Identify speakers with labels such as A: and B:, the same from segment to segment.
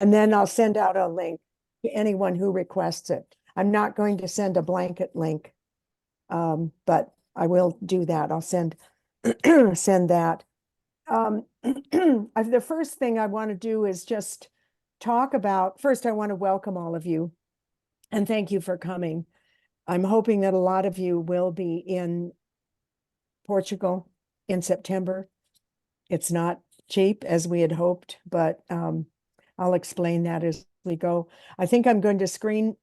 A: And then I'll send out a link to anyone who requests it. I'm not going to send a blanket link, but I will do that. I'll send send that. The first thing I want to do is just talk about, first, I want to welcome all of you and thank you for coming. I'm hoping that a lot of you will be in Portugal in September. It's not cheap as we had hoped, but I'll explain that as we go. I think I'm going to screen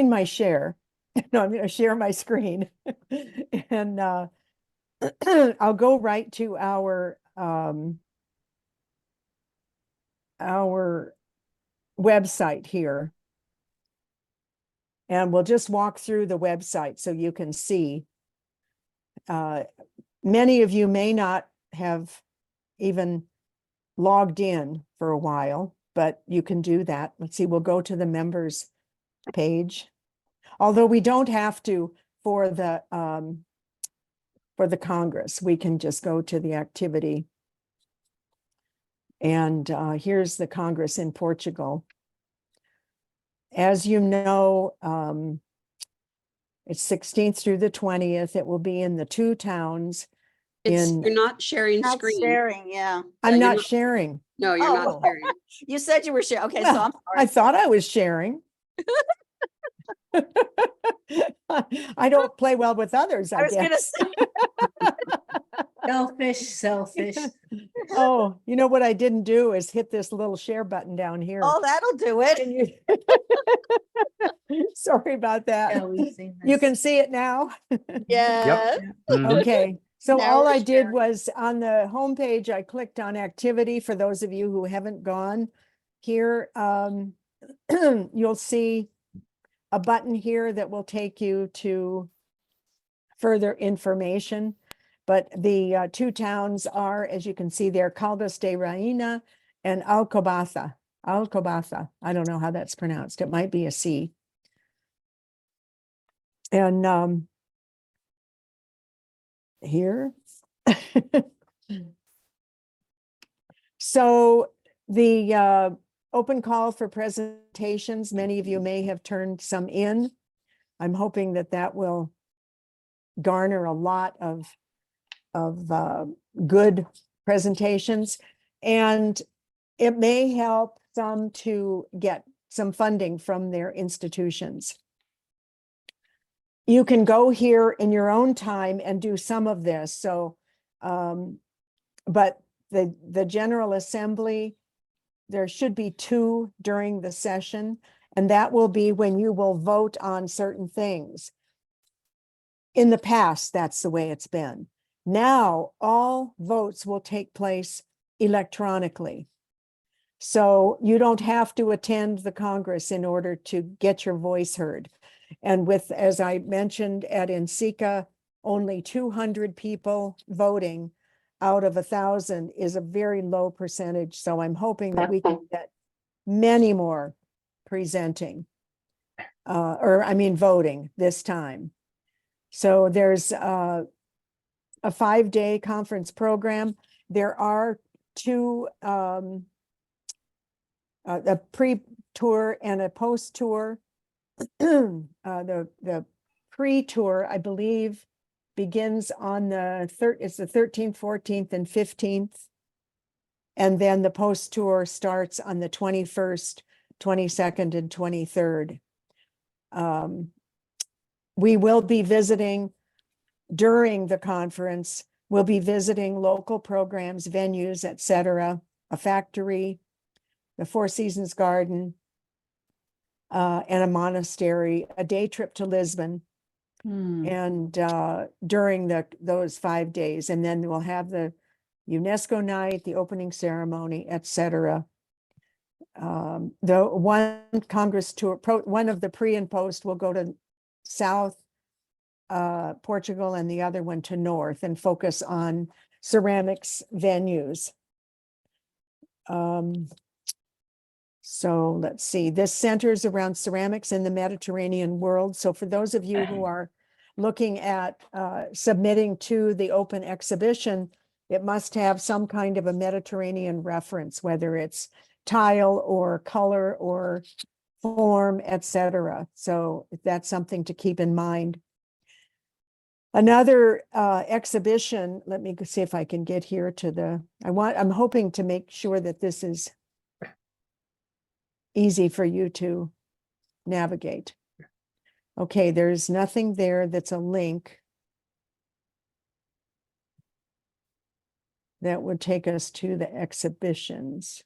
A: my share. No, I'm going to share my screen and I'll go right to our website here. And we'll just walk through the website so you can see. Many of you may not have even logged in for a while, but you can do that. Let's see, we'll go to the members page. Although we don't have to for the Congress, we can just go to the activity. And here's the Congress in Portugal. As you know, it's 16th through the 20th. It will be in the two towns.
B: You're not sharing
C: Not
B: screen.
C: sharing, yeah.
A: I'm not sharing.
B: No, you're not sharing.
C: You said you were sharing. Okay,
A: Well,
C: so I'm sorry.
A: I thought I was sharing. I don't play well with others, I
C: I was gonna
A: guess.
C: say,
D: Selfish.
A: Oh, you know what I didn't do is hit this little share button down here.
C: oh, that'll do it.
A: Can you- Sorry about that.
D: Yeah, we've seen
A: You
D: this.
A: can see it now.
C: Yes.
A: Okay, so
C: Now
A: all
C: we're
A: I did
C: sharing.
A: was on the homepage, I clicked on activity. For those of you who haven't gone here, you'll see a button here that will take you to further information. But the two towns are, as you can see there, Caldas de Rainha and Alcobaça. Alcobaça. I don't know how that's pronounced. It might be a C. And here. So the open call for presentations, many of you may have turned some in. I'm hoping that that will garner a lot of good presentations, and it may help some to get some funding from their institutions. You can go here in your own time and do some of this. So, but the General Assembly, there should be 2 during the session, and that will be when you will vote on certain things. In the past, that's the way it's been. Now, all votes will take place electronically. So you don't have to attend the Congress in order to get your voice heard. And with, as I mentioned at NCICA, only 200 people voting out of 1,000 is a very low percentage. So I'm hoping that we can get many more presenting, voting this time. So there's a 5-day conference program. There are 2, a pre-tour and a post-tour. The pre-tour, I believe, begins on the it's the 13th, 14th, and 15th. And then the post-tour starts on the 21st, 22nd, and 23rd. We will be visiting during the conference. We'll be visiting local programs, venues, etc., a factory, the Four Seasons Garden, and a monastery, a day trip to Lisbon, and during those 5 days. And then we'll have the UNESCO night, the opening ceremony, etc. The one Congress tour, one of the pre and post will go to South Portugal, and the other one to North, and focus on ceramics venues. So let's see, this centers around ceramics in the Mediterranean world. So for those of you who are looking at submitting to the open exhibition, it must have some kind of a Mediterranean reference, whether it's tile or color or form, etc. So that's something to keep in mind. Another exhibition, let me see if I can get here to the, I'm hoping to make sure that this is easy for you to navigate. Okay, there's nothing there that's a link that would take us to the exhibitions.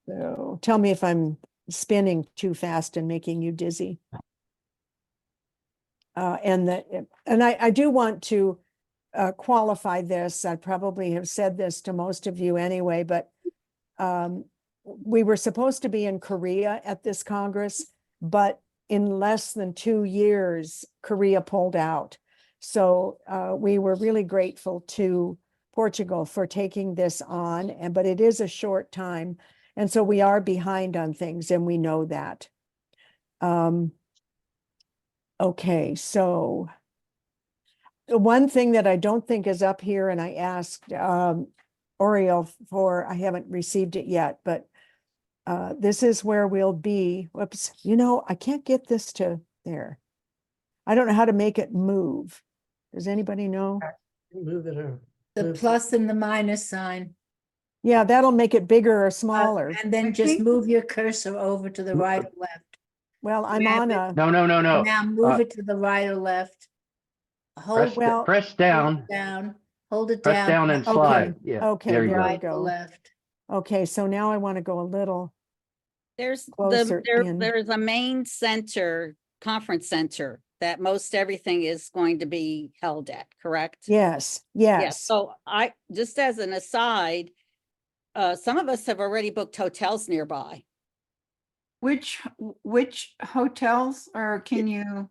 A: So tell me if I'm spinning too fast and making you dizzy. And I do want to qualify this. I probably have said this to most of you anyway, but we were supposed to be in Korea at this Congress, but in less than 2 years, Korea pulled out. So we were really grateful to Portugal for taking this on, but it is a short time. And so we are behind on things, and we know that. Okay, so the one thing that I don't think is up here, and I asked Oriel for, I haven't received it yet, but this is where we'll be. Whoops, I can't get this to there. I don't know how to make it move. Does anybody know?
D: Move it around.
E: The plus and the minus sign.
A: Yeah, that'll make it bigger or smaller.
E: And then just move your cursor over to the right or left.
A: Well, I'm
E: grab
A: on
E: it.
A: a,
F: No.
E: Now move it to the right or left. Hold
A: well,
F: Press down,
E: down, hold it
F: press down and
A: Okay.
F: slide. Yeah,
A: Okay,
F: there you
A: there
F: go.
A: we
E: right or
A: go.
E: left.
A: Okay, so now I want to go a little,
B: There's
A: Closer in.
B: there's a main center, conference center that most everything is going to be held at, correct?
A: yes,
B: Yeah,
A: yes.
B: so just as an aside, some of us have already booked hotels nearby.
G: Which hotels, or can you?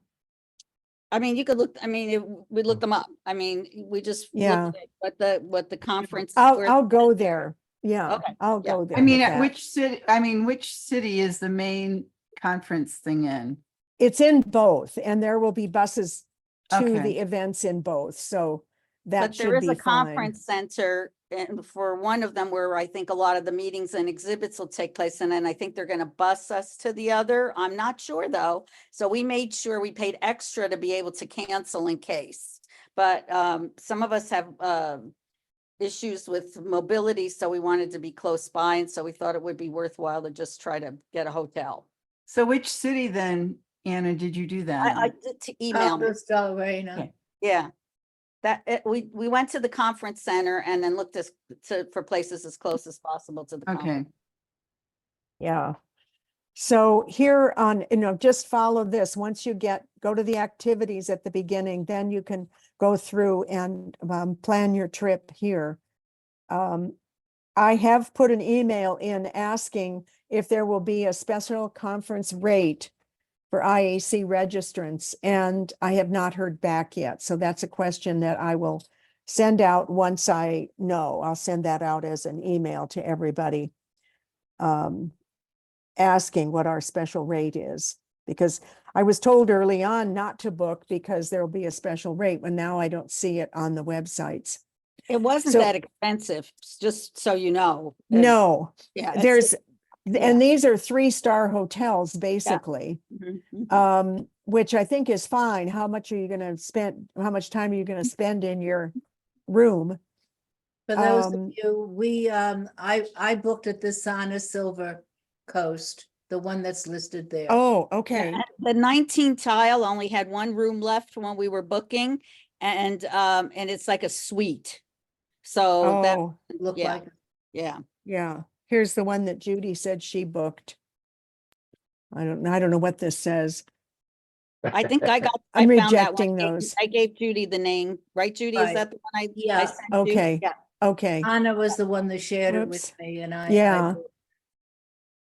B: I mean, you could look, we looked them up. I mean, we just
A: Yeah.
B: looked what the conference.
A: I'll go there. Yeah,
B: Okay,
A: I'll
B: yeah.
A: go there.
G: I mean,
A: with
G: at
A: that.
G: which city is the main conference thing in?
A: It's in both, and there will be buses to
G: Okay.
A: the events in both, so that
B: But there
A: should
B: is
A: be
B: a
A: fine.
B: conference center, and for one of them where I think a lot of the meetings and exhibits will take place, and then I think they're gonna bus us to the other. I'm not sure though. So we made sure we paid extra to be able to cancel in case. But some of us have issues with mobility, so we wanted to be close by, and so we thought it would be worthwhile to just try to get a hotel.
G: So which city then, Anna, did you do that?
B: I
G: in?
B: did to email me.
E: Lorena.
G: Okay.
B: Yeah. We went to the conference center and then looked for places as close as possible to the
G: Okay,
B: conference.
A: Yeah. So here on, just follow this. Once you go to the activities at the beginning, then you can go through and plan your trip here. I have put an email in asking if there will be a special conference rate for IAC registrants, and I have not heard back yet. So that's a question that I will send out once I know. I'll send that out as an email to everybody, asking what our special rate is, because I was told early on not to book because there'll be a special rate, when now I don't see it on the websites.
B: It wasn't
A: So-
B: that expensive, just so you know.
A: No,
B: Yeah. it's-
A: there's,
B: yeah.
A: and these are 3-star hotels, basically.
B: Mhm, mhm.
A: Which I think is fine. How much are you gonna spend? How much time are you gonna spend in your room?
E: For those of
A: Um,
E: you, I booked at the Sana Silver Coast, the one that's listed there.
A: Oh,
B: Yeah,
A: okay.
B: and the 19 tile only had one room left when we were booking, and it's like a suite. So that,
A: Oh,
E: Look
B: yeah.
E: like,
B: yeah.
A: yeah. Here's the one that Judy said she booked. I don't know what this says.
B: I think I
A: I'm
B: found that one.
A: rejecting those.
B: I gave Judy the name, right, Judy? Is
E: Right.
B: that the one I
E: Yeah.
B: sent you?
A: Okay.
B: Yeah.
A: Okay,
E: Anna was the one that shared it
A: Whoops.
E: with me, and I
A: Yeah.
E: booked.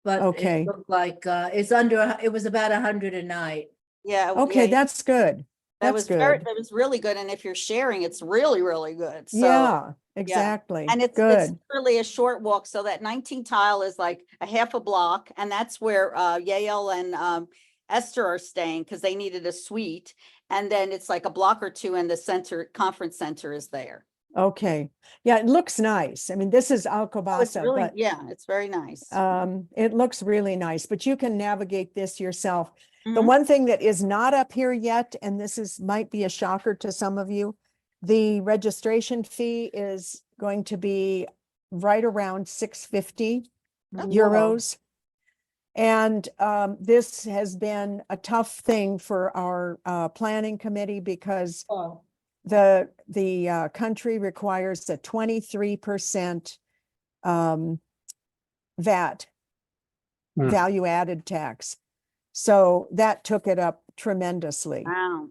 E: But
A: Okay.
E: it looked like, it was about 100 a night.
B: Yeah.
A: okay,
B: yeah,
A: that's good.
B: that
A: That's
B: was
A: good.
B: that was really good. And if you're sharing, it's really, really good. So,
A: Yeah, exactly.
B: and it's
A: Good.
B: really a short walk. So that 19 tile is like a half a block, and that's where Yael and Esther are staying because they needed a suite. And then it's like a block or two, and the conference center is there.
A: Okay. Yeah, it looks nice. I mean, this is
B: Oh, it's
A: Alcobaça,
B: really,
A: but
B: yeah, it's very nice.
A: it looks really nice, but you can navigate this yourself. The
B: Mhm.
A: one thing that is not up here yet, and this is, might be a shocker to some of you, the registration fee is going to be right around 650
C: Oh,
A: euros. And this has been a tough thing for our planning committee because
E: Oh,
A: the country requires a 23% VAT,
D: Hmm.
A: value added tax. So that took it up tremendously.
B: Wow.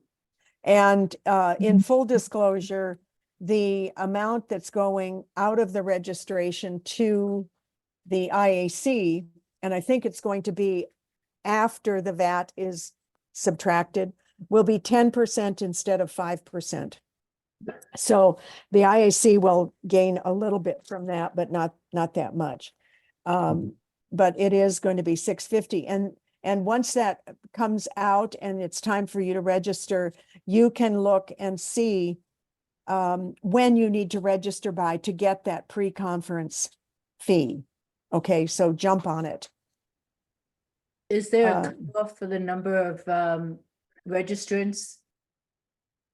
A: And in full disclosure, the amount that's going out of the registration to the IAC, and I think it's going to be after the VAT is subtracted, will be 10% instead of 5%. So the IAC will gain a little bit from that, but not that much. But it is going to be 650. And once that comes out and it's time for you to register, you can look and see when you need to register by to get that pre-conference fee. Okay, so jump on it.
E: is there a
A: Uh,
E: cutoff for the number of registrants?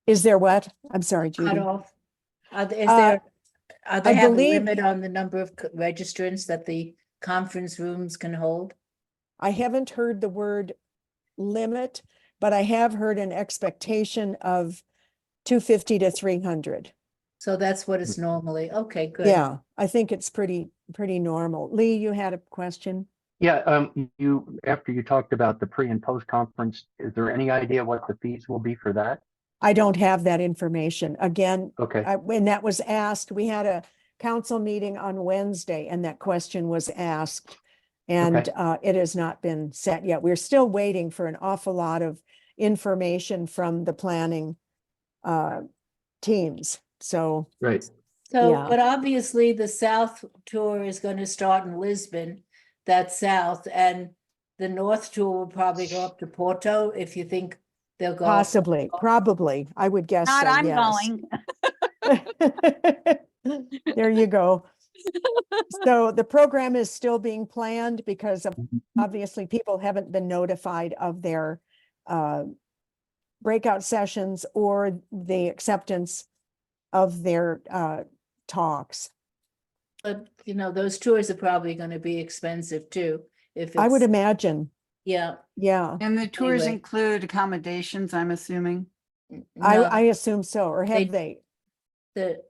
A: Is there what? I'm sorry, Judy.
E: Cutoff? Is
A: Uh,
E: there, are they
A: I
E: have a
A: believe-
E: limit on the number of registrants that the conference rooms can hold?
A: I haven't heard the word limit, but I have heard an expectation of 250 to 300.
E: So that's what it's normally, okay, good.
A: Yeah, I think it's pretty normal. Lee, you had a question?
D: Yeah, you, after you talked about the pre and post conference, is there any idea what the fees will be for that?
A: I don't have that information. Again,
D: Okay,
A: when that was asked, we had a council meeting on Wednesday and that question was asked. And it has not been set yet. We're still waiting for an awful lot of information from the planning teams. So,
D: right.
E: So,
A: Yeah.
E: but obviously the South tour is going to start in Lisbon, that's south, and the North tour will probably go up to Porto, if you think they'll go.
A: possibly, probably, I would guess
B: Not
A: so,
B: I'm
A: yes.
B: going.
A: There you go. So the program is still being planned because of, obviously, people haven't been notified of their breakout sessions or the acceptance of their talks.
E: But, you know, those tours are probably going to be expensive too, if
A: I would
E: it's,
A: imagine,
E: yeah.
A: yeah,
G: And the tours
E: Anyway.
G: include accommodations, I'm assuming.
E: No,
A: I assume so, or
E: They-
A: have they?
E: the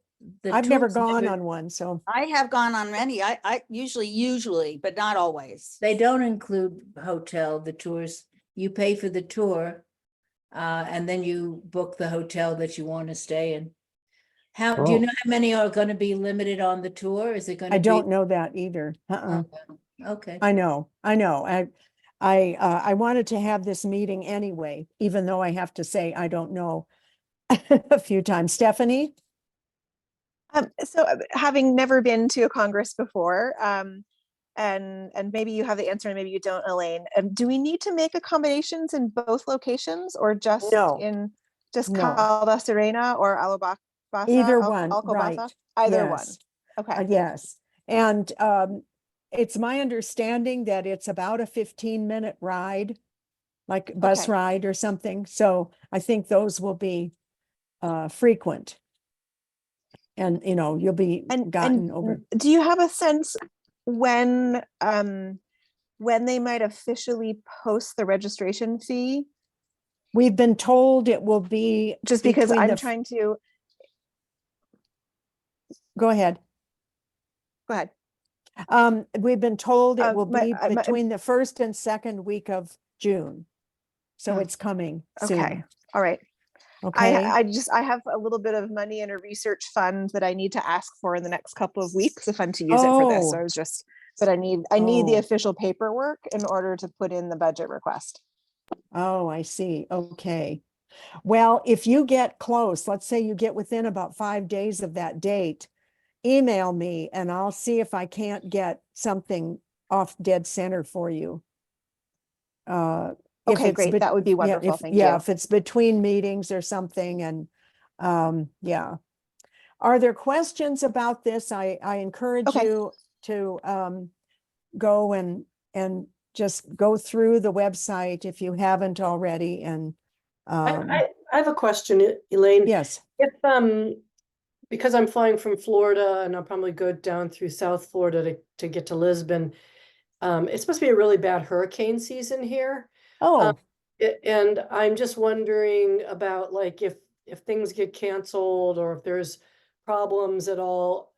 A: I've never
E: tours
A: gone on one, so,
B: I have gone on many. I usually, but not always.
E: They don't include hotel, the tours. You pay for the tour, and then you book the hotel that you want to stay in. How, do you
D: Oh.
E: know how many are going to be limited on the tour? Is it going to
A: I
E: be?
A: don't know that either.
E: Okay,
A: I know. I wanted to have this meeting anyway, even though I have to say I don't know a few times. Stephanie?
F: So having never been to a Congress before, and maybe you have the answer and maybe you don't, Elaine, do we need to make accommodations in both locations or just
A: No.
F: in just
A: No.
F: Caldas Arena or Alcobaça?
A: Either one,
F: Alcobaça?
A: right.
F: Either one.
A: Yes.
F: Okay.
A: Yes, and it's my understanding that it's about a 15-minute ride, like bus
F: Okay.
A: ride or something. So I think those will be frequent. And, you know, you'll be gotten over.
F: Do you have a sense when they might officially post the registration fee?
A: We've been told it will be.
F: Just because
A: between
F: I'm
A: the-
F: trying to
A: Go ahead.
F: go ahead.
A: We've been told it will
F: my-
A: be
F: my-
A: between the first and second week of June. So
F: Oh,
A: it's coming
F: Okay.
A: soon.
F: All right.
A: Okay.
F: I have a little bit of money in a research fund that I need to ask for in the next couple of weeks if I'm to use it for this. So I
A: Oh.
F: was just, but I need the
A: Oh.
F: official paperwork in order to put in the budget request.
A: Oh, I see. Okay. Well, if you get close, let's say you get within about 5 days of that date, email me and I'll see if I can't get something off dead center for you. If
F: Okay,
A: it's
F: great. That would be
A: yeah,
F: wonderful.
A: if-
F: Thank
A: yeah,
F: you.
A: if it's between meetings or something and, yeah. Are there questions about this? I encourage
F: Okay.
A: you to go and just go through the website if you haven't already and
H: I have a question, Elaine.
A: yes,
H: If, because I'm flying from Florida and I'll probably go down through South Florida to get to Lisbon, it's supposed to be a really bad hurricane season here.
A: oh,
H: And I'm just wondering about like if things get canceled or if there's problems at all,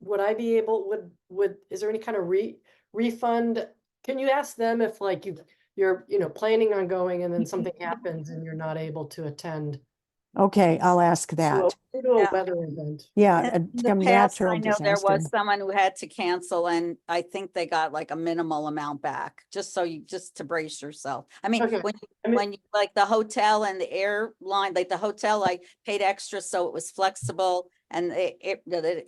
H: would I be able, is there any kind of refund? Can you ask them if like you're, planning on going and then something happens and you're not able to attend
A: okay, I'll ask that.
H: due to a
B: Yeah.
H: weather event?
A: Yeah,
B: In the
A: some
B: past,
A: natural
B: I know there
A: disaster.
B: was someone who had to cancel and I think they got like a minimal amount back, just to brace yourself. I mean,
H: Okay.
B: when,
H: I mean-
B: when you, like the hotel and the airline, like the hotel, I paid extra, so it was flexible. And the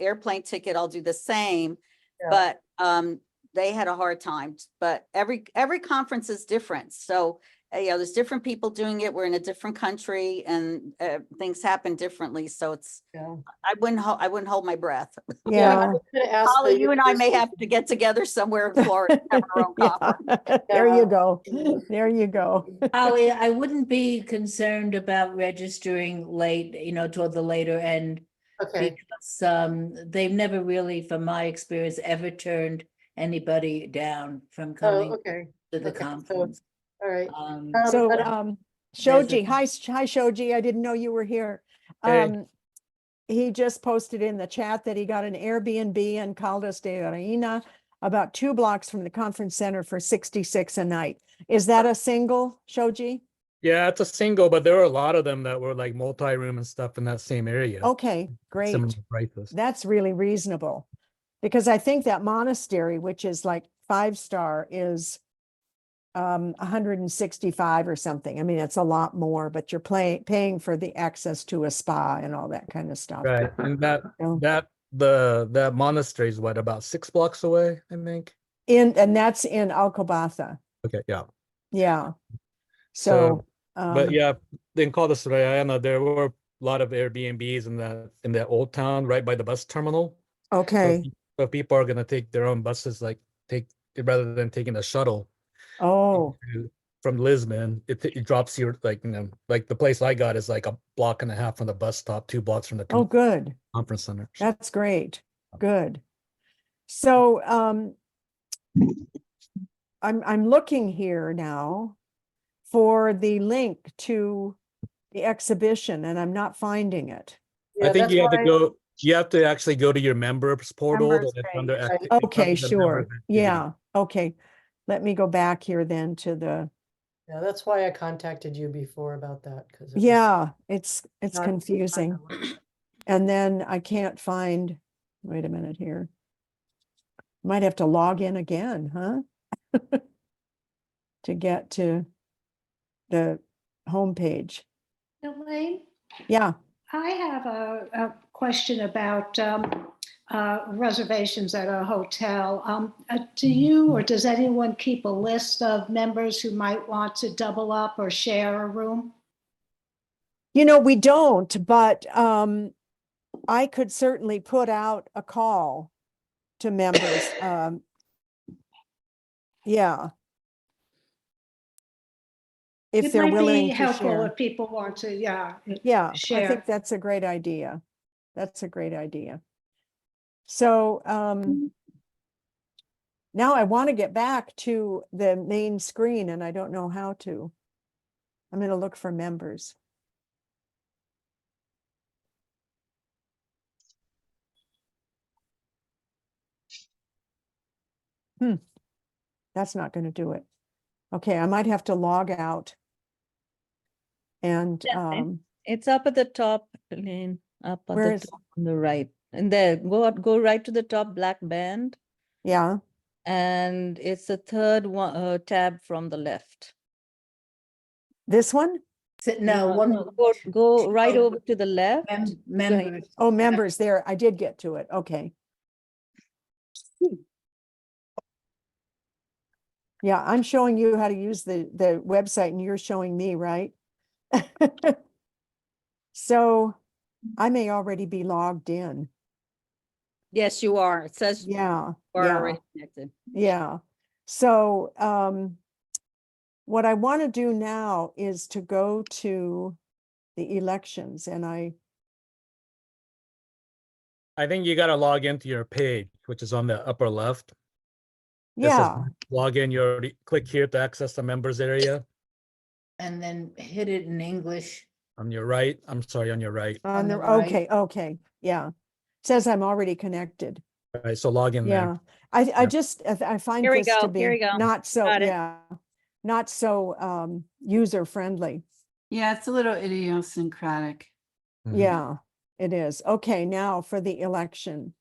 B: airplane ticket, I'll do the same,
H: Yeah.
B: but, they had a hard time, but every conference is different. So, there's different people doing it. We're in a different country and, things happen differently. So
H: Yeah.
B: I wouldn't hold my breath.
A: Yeah.
H: I was gonna ask
B: Holly,
H: the
B: you and I may
H: university-
B: have to get together somewhere in Florida, and have our own
A: Yeah,
B: conference.
A: there
H: Yeah.
A: you go. There you go.
E: Holly, I wouldn't be concerned about registering late, toward the later end.
H: Okay,
E: Because they've never really, from my experience, ever turned anybody down from coming
H: okay,
E: to the
H: okay, so-
E: conference.
H: all right.
A: So,
H: but I-
A: Shoji, hi, Shoji, I didn't know you were here.
I: Hey.
A: He just posted in the chat that he got an Airbnb in Caldas de Reina, about 2 blocks from the conference center for 66 a night. Is that a single, Shoji?
I: Yeah, it's a single, but there were a lot of them that were like multi-room and stuff in that same area.
A: Okay, great.
I: Similar prices.
A: That's really reasonable. Because I think that monastery, which is like 5-star, is 165 or something. I mean, it's a lot more, but you're paying for the access to a spa and all that kind of stuff.
I: Right. And
A: So-
I: that monastery is what, about 6 blocks away, I think.
A: And that's in Alcobaza.
I: Okay, yeah.
A: Yeah.
I: So,
A: So,
I: But yeah, in Caldas de Reina, there were a lot of Airbnbs in that old town right by the bus terminal.
A: okay.
I: So people are gonna take their own buses, like rather than taking a shuttle
A: Oh,
I: from Lisbon, it drops you like like the place I got is like a block and a half from the bus stop, 2 blocks from the
A: oh, good.
I: conference center.
A: That's great. Good. So, I'm looking here now for the link to the exhibition and I'm not finding it.
H: yeah,
I: I think
H: that's
I: you have to
H: why-
I: go. You have to actually go to your members portal.
B: Members
I: and it's
B: page.
I: under
H: Right.
I: acti- it's
A: Okay,
I: under the
A: sure.
I: members activity.
A: Yeah, okay. Let me go back here then to the,
H: Yeah, that's why I contacted you before about that, because.
A: yeah, it's confusing. And then I can't find, wait a minute here. Might have to log in again, huh? To get to the homepage.
J: Elaine,
A: Yeah,
J: I have a question about reservations at a hotel. Do you or does anyone keep a list of members who might want to double up or share a room?
A: we don't, but I could certainly put out a call to members. Yeah. If they're
J: It might
A: willing
J: be
A: to
J: helpful
A: share.
J: if people want to,
A: Yeah, I
J: share.
A: think that's a great idea. That's a great idea. So now I want to get back to the main screen and I don't know how to. I'm going to look for members. That's not going to do it. Okay, I might have to log out. And
C: It's up at the top, Elaine, up at
A: Where
C: the
A: is-
C: top on the right. And there, go right to the top black band,
A: yeah,
C: and it's the third one tab from the left.
A: this one?
E: No, one,
C: Go right
E: Oh,
C: over to the left.
E: members.
A: Oh, members there. I did get to it. Okay. Yeah, I'm showing you how to use the website and you're showing me, right? So I may already be logged in.
B: Yes, you are. It says you
A: Yeah,
B: are
A: yeah,
B: already connected.
A: yeah. So, what I want to do now is to go to the elections, and
I: I think you gotta log into your page, which is on the upper left. It says
A: yeah,
I: log in, you already click here to access the members area.
E: And then hit it in English.
I: On your right, I'm sorry, on your right.
A: on the,
E: the right.
A: okay, okay, yeah. Says I'm already connected.
I: All right, so log in there.
A: Yeah, I
I: Yeah.
A: just, I find
B: Here we
A: this to
B: go, here
A: be
B: we go.
A: not so,
B: Got it.
A: yeah, not so, user friendly.
G: Yeah, it's a little idiosyncratic.
I: Mhm.
A: Yeah, it is. Okay, now for the election.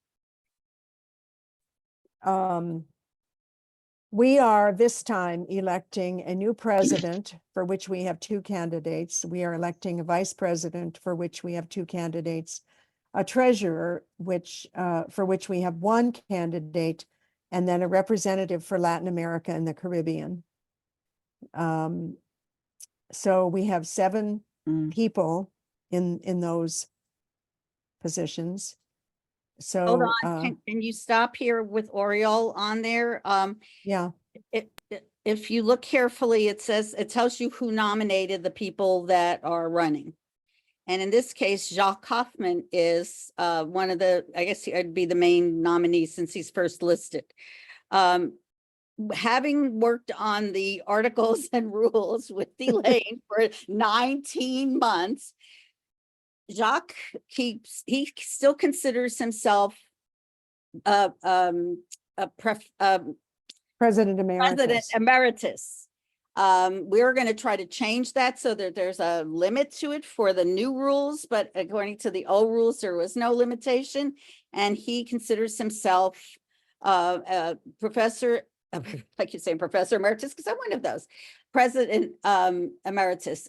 A: We are this time electing a new president for which we have two candidates. We are electing a vice president for which we have two candidates, a treasurer, for which we have one candidate, and then a representative for Latin America and the Caribbean. So we have 7
G: Mm.
A: people in those positions. So,
B: Hold on, can you stop here with Oriole on there?
A: yeah,
B: If you look carefully, it tells you who nominated the people that are running. And in this case, Jacques Kaufman is one of the, I guess he'd be the main nominee since he's first listed. Having worked on the articles and rules with Elaine for 19 months, Jacques he still considers himself a
A: President
B: President
A: Emeritus.
B: Emeritus. We're going to try to change that so that there's a limit to it for the new rules, but according to the old rules, there was no limitation. And he considers himself a professor, I keep saying Professor Emeritus because I'm one of those, President Emeritus.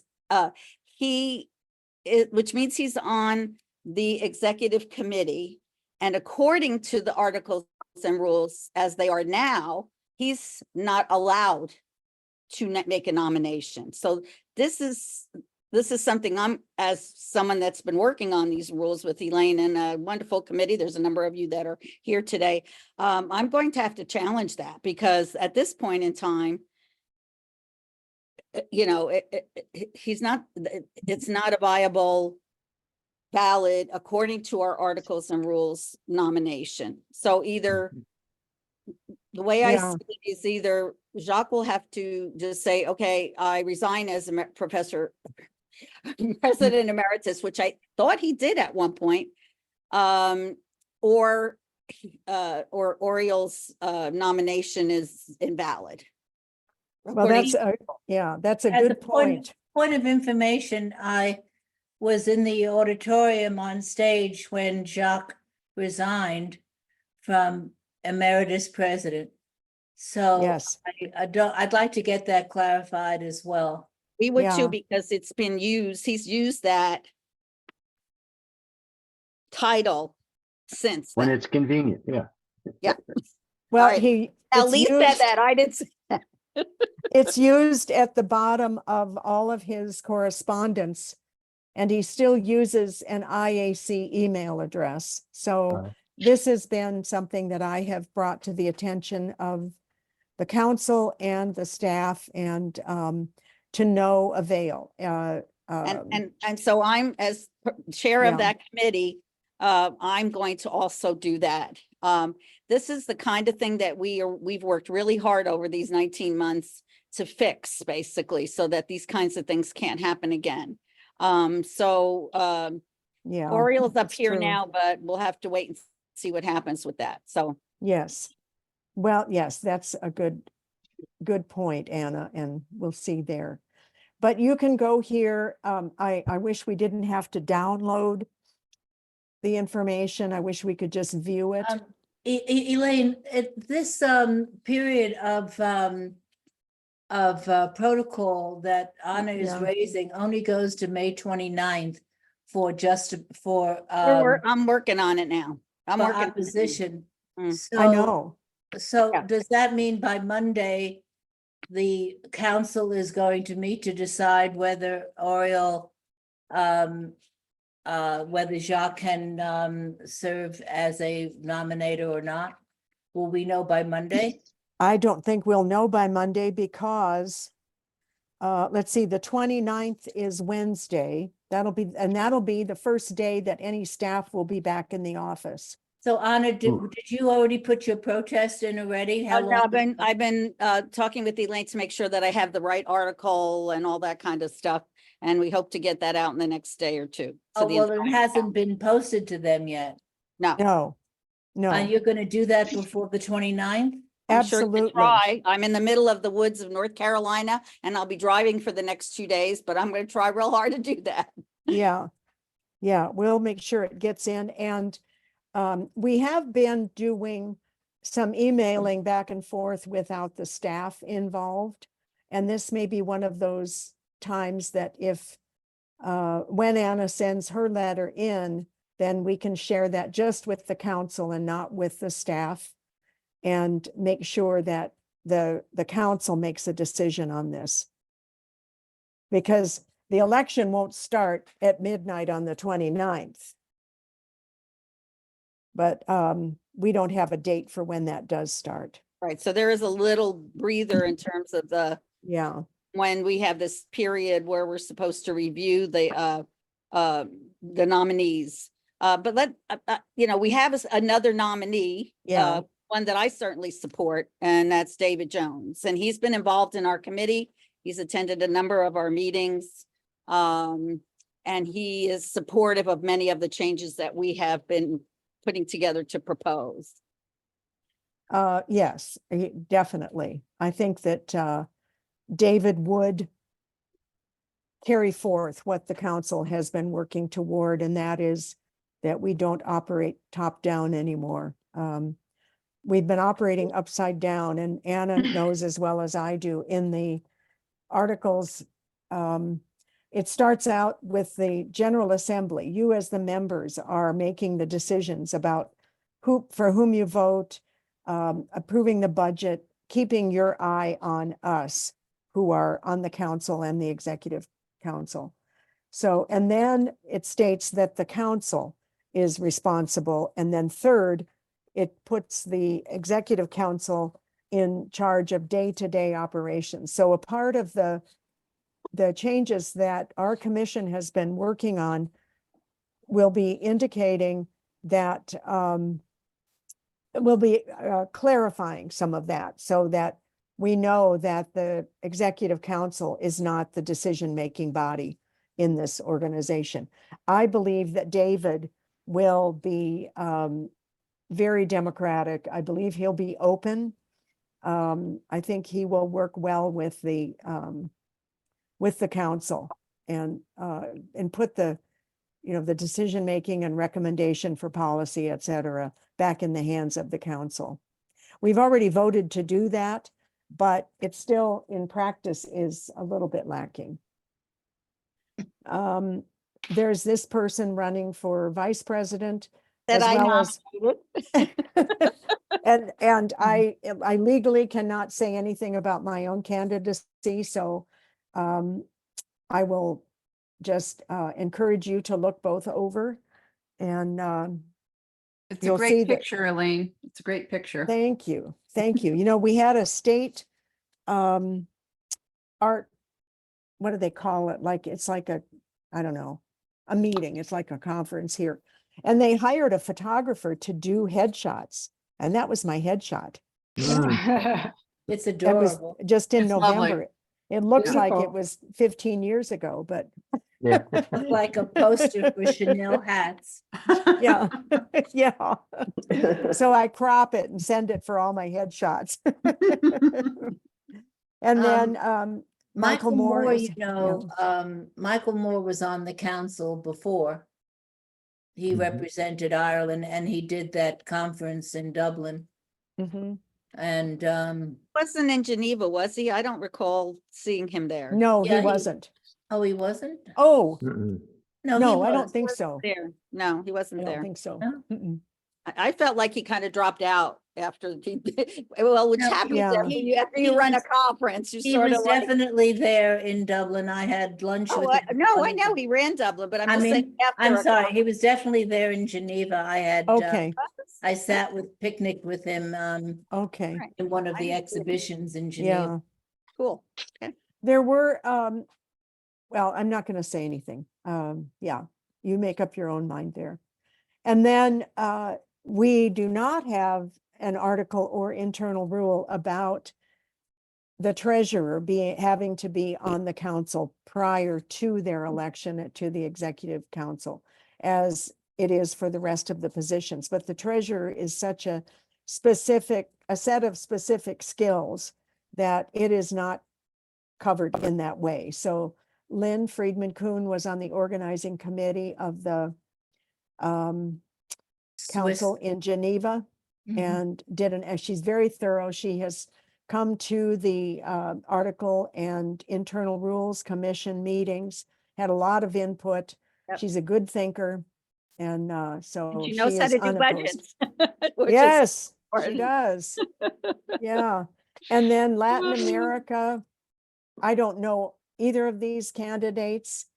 B: Which means he's on the executive committee. And according to the articles and rules as they are now, he's not allowed to make a nomination. So this is something I'm, as someone that's been working on these rules with Elaine and a wonderful committee, there's a number of you that are here today. I'm going to have to challenge that because at this point in time, you know, it's not a viable, valid, according to our articles and rules nomination. So either the way I
A: Yeah.
B: see it is either Jacques will have to just say, okay, I resign as a President Emeritus, which I thought he did at one point. Or Oriole's nomination is invalid.
A: Well, that's a
E: As a
A: good point.
E: Point of information, I was in the auditorium on stage when Jacques resigned from emeritus president. So
A: Yes,
E: I'd like to get that clarified as well.
B: We would
A: Yeah.
B: too, because it's been used, he's used that title since
D: When
B: then.
D: it's convenient, yeah.
A: well,
B: right. Now
A: it's
B: Lee said
A: used,
B: that, I didn't say that.
A: it's used at the bottom of all of his correspondence. And he still uses an IAC email address. So
D: Right.
A: this has been something that I have brought to the attention of the council and the staff, and to no avail.
B: And so I'm, as chair
A: Yeah.
B: of that committee, I'm going to also do that. This is the kind of thing that we've worked really hard over these 19 months to fix, basically, so that these kinds of things can't happen again.
A: Yeah,
B: Oriole's up
A: that's
B: here
A: true.
B: now, but we'll have to wait and see what happens with that. So
A: Yes. Well, yes, that's a good point, Anna, and we'll see there. But you can go here. I wish we didn't have to download the information. I wish we could just view it.
E: Elaine, this period of protocol that Anna is
A: Yeah.
E: raising only goes to May 29th for
B: I'm working on it now. I'm
E: for
B: working on it.
E: opposition.
B: Mm.
E: So,
A: I know.
E: So
B: Yeah.
E: does that mean by Monday, the council is going to meet to decide whether Oriole whether Jacques can serve as a nominator or not? Will we know by Monday?
A: I don't think we'll know by Monday because let's see, the 29th is Wednesday. That'll be the first day that any staff will be back in the office.
E: So Anna, did
D: Ooh.
E: you already put your protest in already? How
B: No,
E: long?
B: I've been talking with Elaine to make sure that I have the right article and all that kind of stuff. And we hope to get that out in the next day or two.
E: Oh,
B: the
E: well, it
B: entire
E: hasn't
B: town.
E: been posted to them yet.
B: No,
A: No, no,
E: And you're gonna do that before the 29th?
B: I'm sure to
A: absolutely.
B: try. I'm in the middle of the woods of North Carolina and I'll be driving for the next 2 days, but I'm going to try real hard to do that.
A: Yeah, yeah, we'll make sure it gets in. And we have been doing some emailing back and forth without the staff involved. And this may be one of those times that if, when Anna sends her letter in, then we can share that just with the council and not with the staff. And make sure that the council makes a decision on this. Because the election won't start at midnight on the 29th. But we don't have a date for when that does start.
B: Right. So there is a little breather in terms of
A: Yeah,
B: when we have this period where we're supposed to review the nominees. But we have another nominee.
A: Yeah.
B: One that I certainly support, and that's David Jones. And he's been involved in our committee. He's attended a number of our meetings. And he is supportive of many of the changes that we have been putting together to propose.
A: yes, definitely. I think that David would carry forth what the council has been working toward, and that is that we don't operate top down anymore. We've been operating upside down, and Anna knows as well as I do in the articles. It starts out with the General Assembly. You as the members are making the decisions about for whom you vote, approving the budget, keeping your eye on us who are on the council and the executive council. So, and then it states that the council is responsible. And then third, it puts the executive council in charge of day-to-day operations. So a part of the changes that our commission has been working on will be indicating that we'll be clarifying some of that so that we know that the executive council is not the decision-making body in this organization. I believe that David will be very democratic. I believe he'll be open. I think he will work well with the council and put the decision-making and recommendation for policy, et cetera, back in the hands of the council. We've already voted to do that, but it still in practice is a little bit lacking. There's this person running for vice president.
B: That
A: as
B: I
A: well as-
B: nominated.
A: and I legally cannot say anything about my own candidacy, so I will just encourage you to look both over. And
G: It's a
A: you'll see
G: great
A: that-
G: picture, Elaine. It's a great picture.
A: thank you. Thank you. You know, we had a state art, what do they call it? Like, it's like I don't know, a meeting. It's like a conference here. And they hired a photographer to do headshots. And that was my headshot.
E: It's
A: It was
E: adorable.
A: just in
G: It's lovely.
A: November. It looks like it
H: Beautiful.
A: was 15 years ago, but
D: Yeah.
E: Look like a poster for Chanel hats.
A: yeah, yeah. So I crop it and send it for all my headshots. And then Michael Moore is-
E: Michael Moore was on the council before. He
D: Mhm.
E: represented Ireland and he did that conference in Dublin.
A: Mhm.
E: And
B: Wasn't in Geneva, was he? I don't recall seeing him there.
A: No,
E: Yeah,
A: he
E: he-
A: wasn't.
E: oh, he wasn't?
A: Oh,
D: Mm-mm.
E: No, he
A: no, I don't
E: was.
A: think so.
B: There. No, he
A: I
B: wasn't
A: don't
B: there.
A: think so.
E: No?
A: Mm-mm.
B: I felt like he kind of dropped out after the, well, which
E: No,
B: happens
A: Yeah.
B: after
E: he
B: you run a
E: was-
B: conference, you
E: He
B: sort
E: was
B: of like.
E: definitely there in Dublin. I had lunch
B: Oh,
E: with him.
B: no,
E: one
B: I
E: of
B: know
E: the-
B: he ran Dublin, but I'm
E: I
B: just saying
E: mean,
B: after.
E: I'm
B: a
E: sorry, he
B: conference.
E: was definitely there in Geneva. I had,
A: Okay,
E: I sat with, picnic with him,
A: okay,
B: Right.
E: in one of
B: I
E: the
B: didn't see it.
E: exhibitions in
A: yeah.
E: Geneva.
B: Cool.
A: There were, well, I'm not going to say anything. Yeah, you make up your own mind there. And then we do not have an article or internal rule about the treasurer having to be on the council prior to their election to the executive council, as it is for the rest of the positions. But the treasurer is such a set of specific skills that it is not covered in that way. So Lynn Friedman Kuhn was on the organizing committee of the council in Geneva
E: Mhm.
A: and and she's very thorough. She has come to the article and internal rules commission meetings, had a lot of input.
B: Yep.
A: She's a good thinker. And so
B: And she
A: she
B: knows how
A: is
B: to do
A: unopposed.
B: budgets. which is
A: Yes, she
B: important.
A: does. Yeah. And then Latin America, I don't know either of these candidates.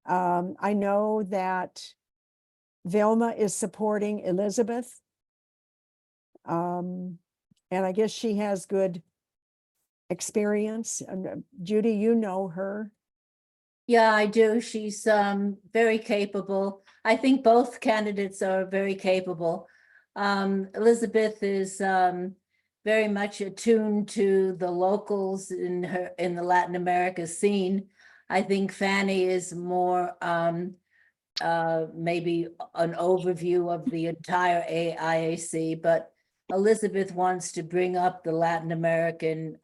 A: I know that Vilma is supporting Elizabeth. And I guess she has good experience. Judy, you know her.
E: Yeah, I do. She's very capable. I think both candidates are very capable. Elizabeth is very much attuned to the locals in the Latin America scene. I think Fanny is more maybe an overview of the entire IAC, but Elizabeth wants to bring up the Latin American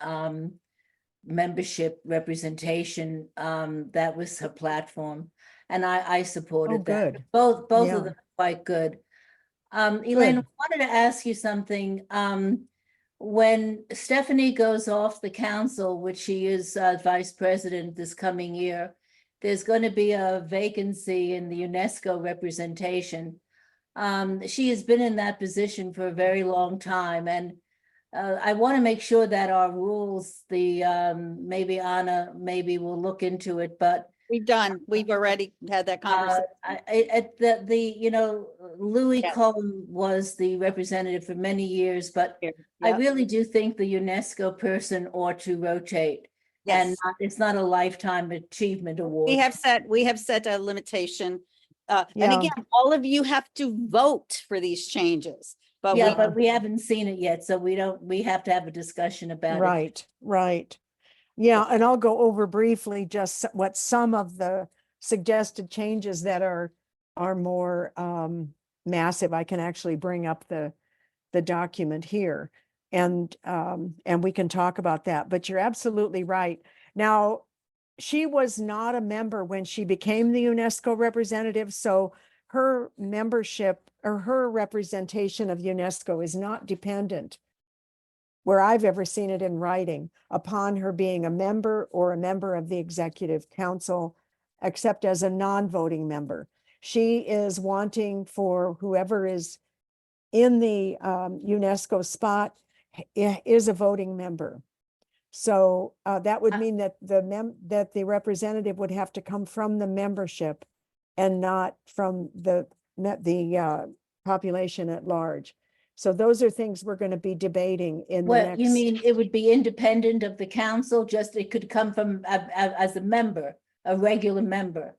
E: membership representation. That was her platform, and I supported that.
A: Good.
E: Both
A: Yeah.
E: of them are quite good. Elaine, I
A: Good.
E: wanted to ask you something. When Stephanie goes off the council, which she is vice president this coming year, there's going to be a vacancy in the UNESCO representation. She has been in that position for a very long time, and I want to make sure that our rules, maybe Anna, maybe we'll look into it, but
B: We've already had that conversation.
E: Louis
B: Yes.
E: Cohn was the representative for many years, but I
B: Yep.
E: really do think the UNESCO person ought to rotate. And
B: Yes.
E: it's not a lifetime achievement award.
B: We have set a limitation. And
A: Yeah.
B: again, all of you have to vote for these changes, but
E: Yeah,
B: we,
E: but we haven't seen it yet, so we have to have a discussion about it.
A: Right, right. Yeah, and I'll go over briefly just what some of the suggested changes that are more massive. I can actually bring up the document here and we can talk about that. But you're absolutely right. Now, she was not a member when she became the UNESCO representative, so her membership or her representation of UNESCO is not dependent, where I've ever seen it in writing, upon her being a member or a member of the executive council, except as a non-voting member. She is wanting for whoever is in the UNESCO spot is a voting member. So that would mean that the representative would have to come from the membership and not from the population at large. So those are things we're going to be debating in the
E: Well,
A: next.
E: you mean it would be independent of the council, just it could come from as a member, a regular member?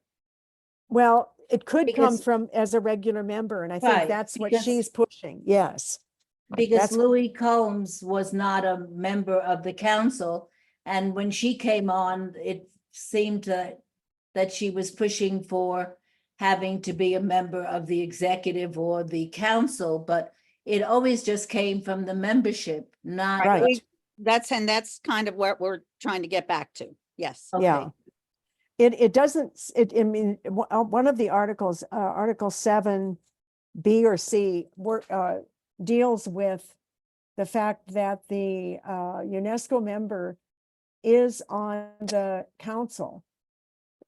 A: Well, it could come
E: Because-
A: from as a regular member, and I think
E: Right,
A: that's what
E: because-
A: she's pushing. Yes.
E: Because
A: That's-
E: Louis Combs was not a member of the council, and when she came on, it seemed that she was pushing for having to be a member of the executive or the council, but it always just came from the membership, not.
A: Right.
B: that's kind of what we're trying to get back to. Yes.
A: Yeah. It doesn't, I mean, one of the articles, Article 7B or C, deals with the fact that the UNESCO member is on the council,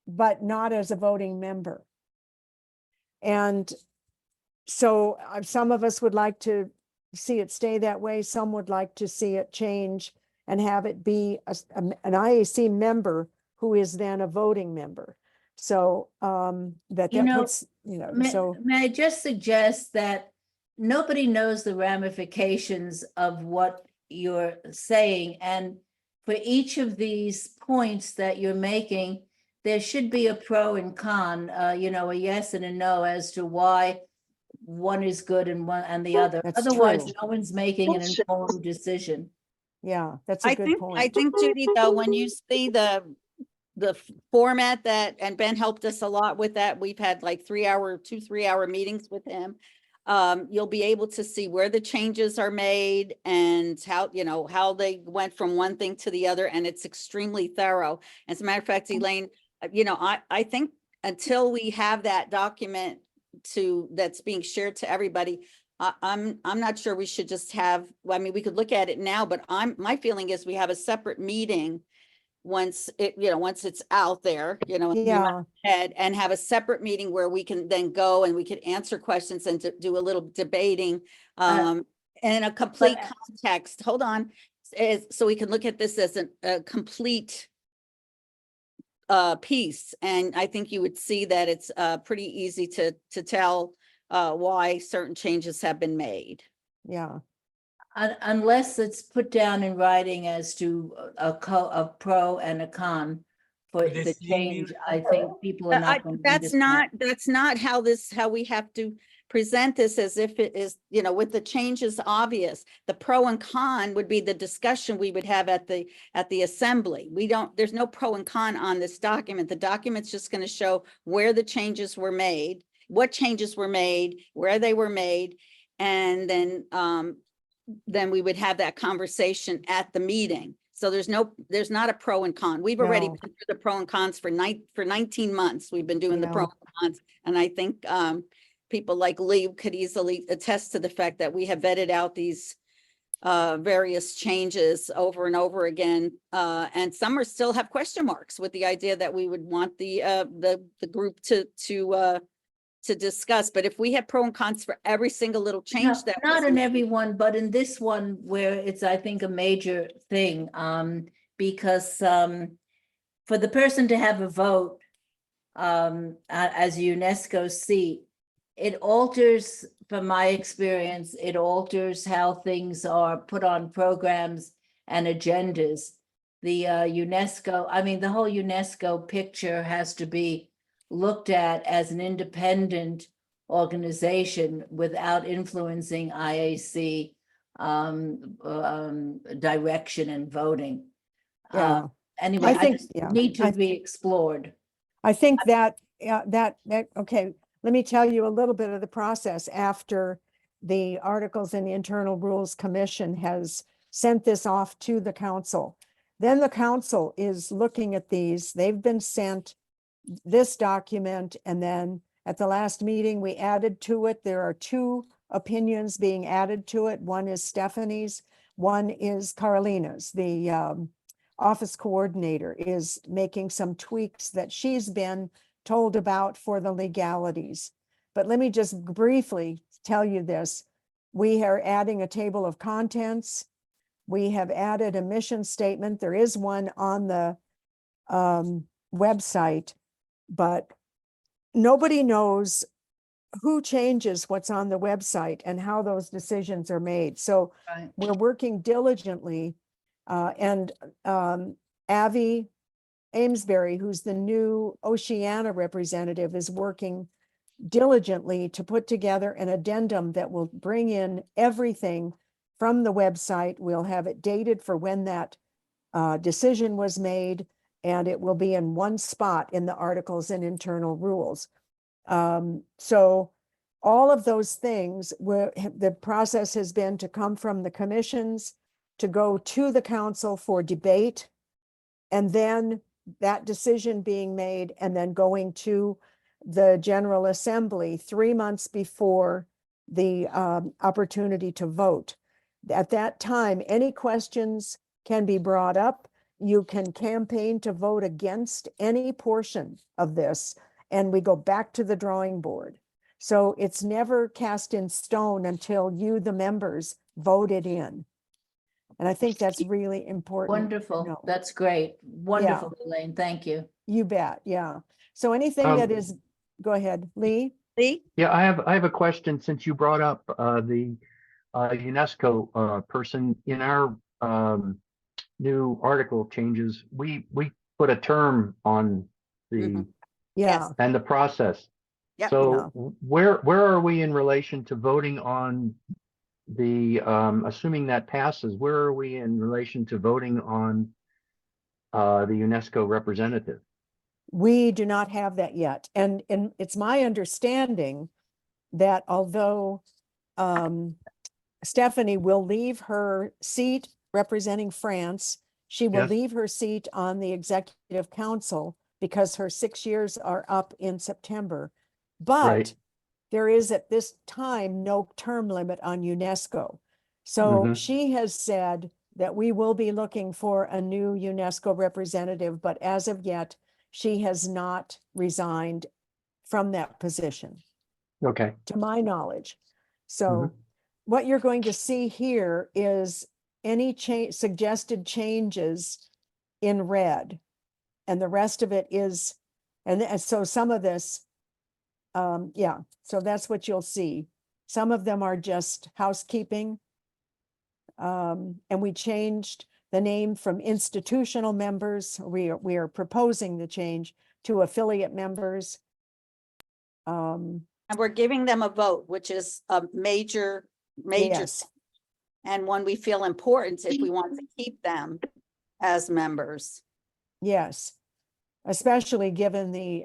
A: but not as a voting member. And so some of us would like to see it stay that way. Some would like to see it change and have it be an IAC member who is then a voting member. So that
E: You know,
A: puts,
E: May,
A: so
E: may I just suggest that nobody knows the ramifications of what you're saying, and for each of these points that you're making, there should be a pro and con, a yes and a no as to why one is good and one and the other.
A: That's
E: Otherwise,
A: true.
E: no one's making an informed decision.
A: yeah, that's a
B: I
A: good
B: think,
A: point.
B: I think Judy, though, when you see the format that, and Ben helped us a lot with that, we've had like 3-hour meetings with him. You'll be able to see where the changes are made and how, how they went from one thing to the other, and it's extremely thorough. As a matter of fact, Elaine, I think until we have that document that's being shared to everybody, I'm not sure we should just have, I mean, we could look at it now, but my feeling is we have a separate meeting once it's out there, in the
A: Yeah,
B: head, and have a separate meeting where we can then go and we could answer questions and do a little debating, in a complete context. Hold on. So we can look at this as a complete piece. And I think you would see that it's pretty easy to tell why certain changes have been made.
A: yeah.
E: Unless it's put down in writing as to a pro and a con for the change, I think people are not going to understand.
B: That's not how we have to present this, as if it is, with the changes obvious. The pro and con would be the discussion we would have at the assembly. There's no pro and con on this document. The document's just going to show where the changes were made, what changes were made, where they were made, and then we would have that conversation at the meeting. So there's not a pro and con. We've already
A: No.
B: been through the pro and cons for 19 months. We've been doing the pro
A: Yeah.
B: and cons. And I think people like Lee could easily attest to the fact that we have vetted out these various changes over and over again. And some still have question marks with the idea that we would want the group to discuss. But if we have pro and cons for every single little change that
E: Not
B: was
E: in
B: made-
E: every one, but in this one where it's, I think, a major thing, because for the person to have a vote as UNESCO seat, it alters, from my experience, it alters how things are put on programs and agendas. The UNESCO, I mean, the whole UNESCO picture has to be looked at as an independent organization without influencing IAC direction and voting.
A: Yeah.
E: Anyway,
A: I
E: I
A: think-
E: just
A: yeah,
E: need to
A: I-
E: be explored.
A: I think that, okay, let me tell you a little bit of the process after the Articles and Internal Rules Commission has sent this off to the council. Then the council is looking at these. They've been sent this document, and then at the last meeting, we added to it. There are 2 opinions being added to it. One is Stephanie's, one is Carolina's. The office coordinator is making some tweaks that she's been told about for the legalities. But let me just briefly tell you this. We are adding a table of contents. We have added a mission statement. There is one on the website, but nobody knows who changes what's on the website and how those decisions are made. So
E: Right.
A: we're working diligently, and Avi Amesbury, who's the new Oceania representative, is working diligently to put together an addendum that will bring in everything from the website. We'll have it dated for when that decision was made, and it will be in one spot in the Articles and Internal Rules. So all of those things, the process has been to come from the commissions, to go to the council for debate, and then that decision being made, and then going to the General Assembly 3 months before the opportunity to vote. At that time, any questions can be brought up. You can campaign to vote against any portion of this, and we go back to the drawing board. So it's never cast in stone until you, the members, vote it in. And I think that's really important. to
E: Wonderful.
A: know.
E: That's great. Wonderful, Elaine. Thank you.
A: You bet, yeah. So anything that is, go ahead, Lee?
B: Lee?
D: Yeah, I have a question since you brought up the UNESCO person in our new article changes. We put a term on the
B: Mhm.
A: Yeah,
D: and the process.
B: Yep.
D: So where are we in relation to voting on the assuming that passes? Where are we in relation to voting on the UNESCO representative?
A: we do not have that yet. And it's my understanding that although Stephanie will leave her seat representing France, she will
D: Yes.
A: leave her seat on the executive council because her 6 years are up in September. But
D: Right.
A: there is at this time no term limit on UNESCO. So
D: Mhm.
A: she has said that we will be looking for a new UNESCO representative, but as of yet, she has not resigned from that position,
D: Okay.
A: to my knowledge. So
D: Mhm.
A: what you're going to see here is any suggested changes in red. And the rest of it is, and so some of this, yeah, so that's what you'll see. Some of them are just housekeeping. And we changed the name from institutional members. We are proposing the change to affiliate members.
B: And we're giving them a vote, which is a major.
A: Yes.
B: And one we feel important if we want to keep them as members.
A: Yes, especially given the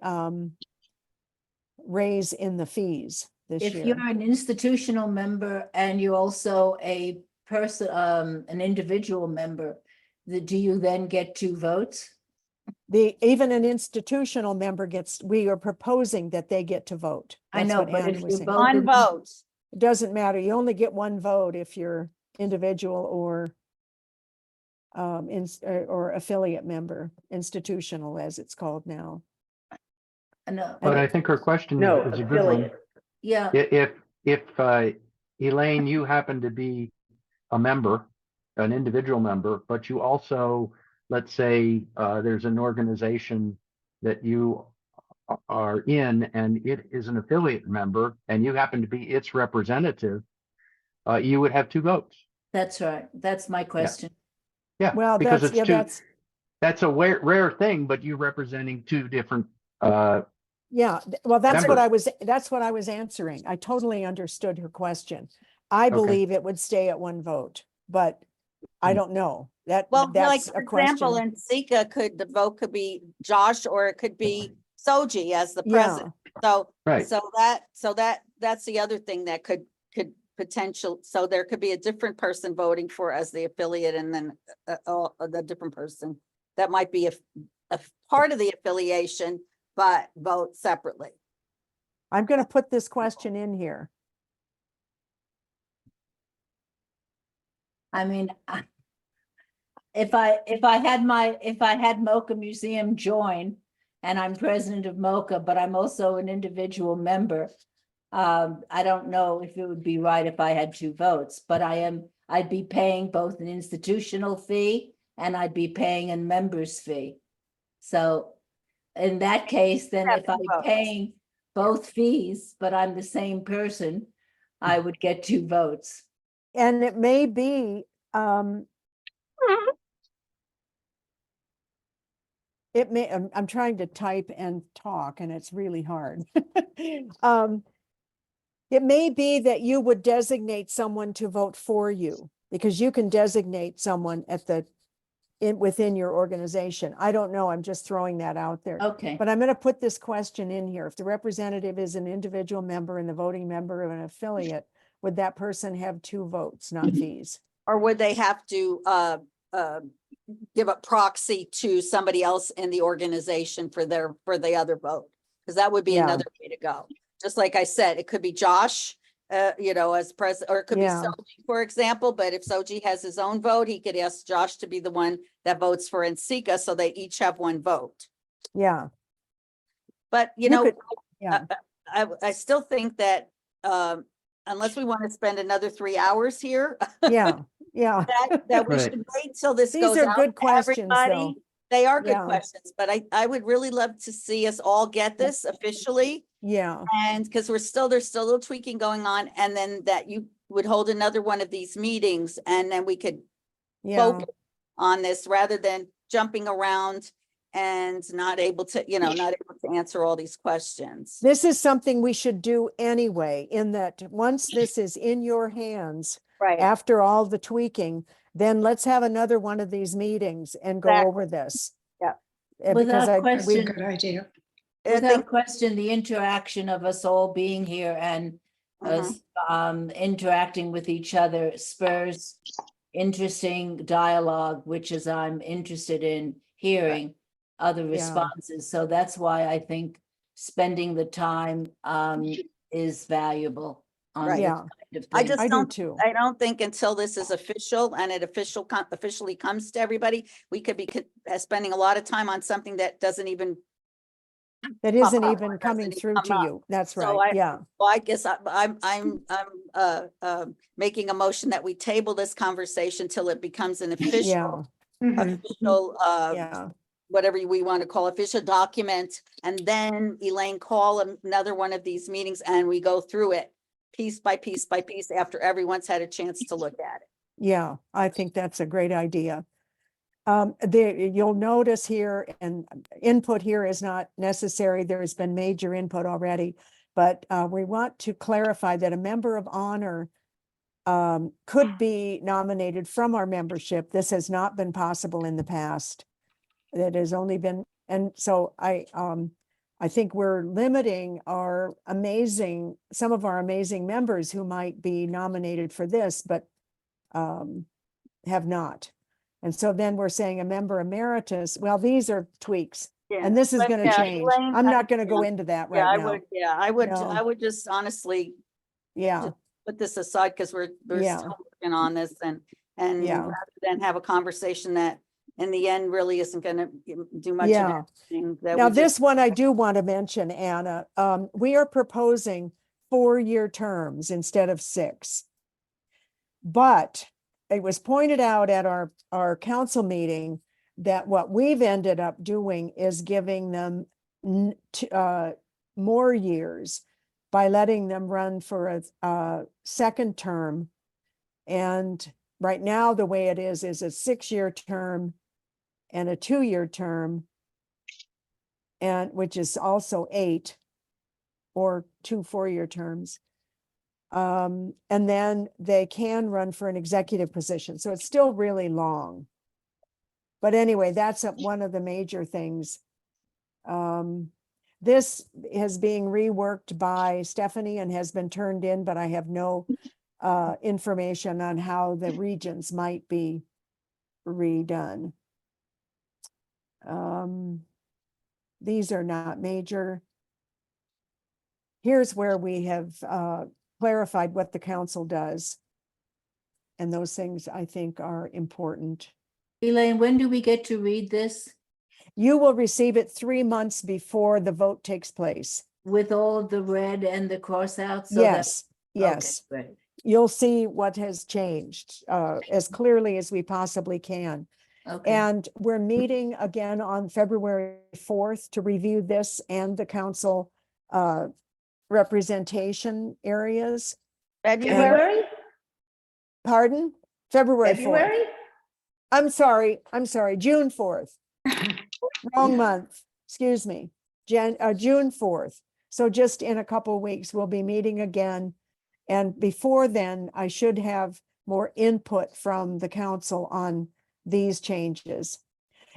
A: raise in the fees this
E: If
A: year.
E: you're an institutional member and you're also a person, an individual member, do you then get 2 votes?
A: Even an institutional member gets, we are proposing that they get to vote.
E: I
A: That's
E: know,
A: what
E: but
A: Ann
E: if
A: was
E: you
A: saying.
E: vote
B: One
E: in-
B: vote.
A: It doesn't matter. You only get 1 vote if you're individual or or affiliate member, institutional as it's called now.
E: No,
D: But
A: And
D: I think her question
E: no,
D: is a good one.
E: affiliate. Yeah,
D: If Elaine, you happen to be a member, an individual member, but you also, let's say, there's an organization that you are in and it is an affiliate member and you happen to be its representative, you would have 2 votes.
E: that's right. That's my question.
D: Yeah,
A: well,
D: because
A: that's,
D: it's
A: yeah,
D: that's a rare thing, but you representing 2 different
A: yeah, well, that's what
D: members.
A: that's what I was answering. I totally understood her question. I
D: Okay.
A: believe it would stay at 1 vote, but I
D: Hmm.
A: don't know.
B: Well, like,
A: That's
B: for
A: a question.
B: example, in Sika, the vote could be Josh, or it could be Soji as the
A: Yeah.
B: president. So,
D: Right.
B: that's the other thing that could potential, so there could be a different person voting for as the affiliate, and then the different person that might be a part of the affiliation, but vote separately.
A: I'm going to put this question in here.
E: I mean, if I had MoCA Museum join, and I'm president of MoCA, but I'm also an individual member, I don't know if it would be right if I had 2 votes, but I'd be paying both an institutional fee and I'd be paying a member's fee. So in that case, then if I'm
B: votes.
E: paying both fees, but I'm the same person, I would get 2 votes.
A: And it may be, I'm trying to type and talk and it's really hard. It may be that you would designate someone to vote for you because you can designate someone within your organization. I don't know. I'm just throwing that out there.
E: Okay,
A: But I'm going to put this question in here. If the representative is an individual member and the voting member of an affiliate, would that person have 2 votes, not fees?
B: Or would they have to give a proxy to somebody else in the organization for the other vote? Because that would be
A: Yeah.
B: another way to go. Just like I said, it could be Josh, as president, or it could be
A: Yeah.
B: Soji, for example. But if Soji has his own vote, he could ask Josh to be the one that votes for Nsika, so they each have 1 vote.
A: Yeah.
B: But
A: You could- yeah.
B: I still think that, unless we want to spend another 3 hours here,
A: Yeah, yeah.
B: that we
D: Right.
B: should wait till this
A: These
B: goes
A: are
B: out
A: good
B: to
A: questions, though.
B: everybody. They are good
A: Yeah.
B: questions, but I would really love to see us all get this officially.
A: Yeah,
B: And because there's still a little tweaking going on, and then that you would hold another one of these meetings, and then we could
A: yeah,
B: focus on this rather than jumping around and not able to, not able to answer all these questions.
A: this is something we should do anyway, in that once this is in your hands,
B: Right.
A: after all the tweaking, then let's have another one of these meetings and go
B: Exactly.
A: over this.
B: Yeah.
A: Because
E: Without
A: we,
E: question.
J: Good idea.
B: I
E: Without
B: think,
E: question, the interaction of us all being here and us interacting with each other spurs interesting dialogue, which is I'm interested in hearing other
A: Yeah.
E: responses. So that's why I think spending the time is valuable on
B: Right.
E: this
A: Yeah.
E: kind of
B: I
E: thing.
B: just
A: I do
B: don't,
A: too.
B: I don't think until this is official and it officially comes to everybody, we could be spending a lot of time on something that doesn't even.
A: That
B: pop
A: isn't
B: up or
A: even
B: doesn't
A: coming
B: even
A: through
B: come
A: to
B: up.
A: you. That's
B: So
A: right, yeah.
B: Well, I guess I'm making a motion that we table this conversation till it becomes an official,
J: Mhm.
A: Yeah,
B: whatever we want to call official document. And then Elaine, call another one of these meetings and we go through it piece by piece by piece after everyone's had a chance to look at it.
A: yeah, I think that's a great idea. You'll notice here, and input here is not necessary. There's been major input already, but we want to clarify that a member of honor could be nominated from our membership. This has not been possible in the past. It has only been, and so I think we're limiting some of our amazing members who might be nominated for this, but have not. And so then we're saying a member emeritus, well, these are tweaks, and this is
B: But
A: going to
B: yeah,
A: change.
B: Elaine,
A: I'm not going to go into that
B: Yeah,
A: right
B: I
A: now.
B: would, I
A: No.
B: would just honestly
A: Yeah,
B: put this aside because we're
A: Yeah.
B: still working on this and
A: Yeah.
B: rather than have a conversation that in the end really isn't gonna do much of
A: Yeah.
B: anything. That
A: now
B: we just-
A: this one I do want to mention, Anna. We are proposing 4-year terms instead of 6. But it was pointed out at our council meeting that what we've ended up doing is giving them more years by letting them run for a second term. And right now, the way it is a 6-year term and a 2-year term, and which is also 8 or 2 4-year terms. And then they can run for an executive position. So it's still really long. But anyway, that's one of the major things. This is being reworked by Stephanie and has been turned in, but I have no information on how the regions might be redone. These are not major. Here's where we have clarified what the council does. And those things I think are important.
E: Elaine, when do we get to read this
A: You will receive it 3 months before the vote takes place.
E: with all of the red and the crossouts? So that-
A: Yes,
E: Okay,
A: yes.
E: great.
A: You'll see what has changed as clearly as we possibly can.
E: Okay.
A: And we're meeting again on February 4th to review this and the council representation areas.
B: February?
A: Pardon? February 4th.
E: February?
A: I'm sorry, June 4th. Wrong month, excuse me, June 4th. So just in a couple of weeks, we'll be meeting again. And before then, I should have more input from the council on these changes.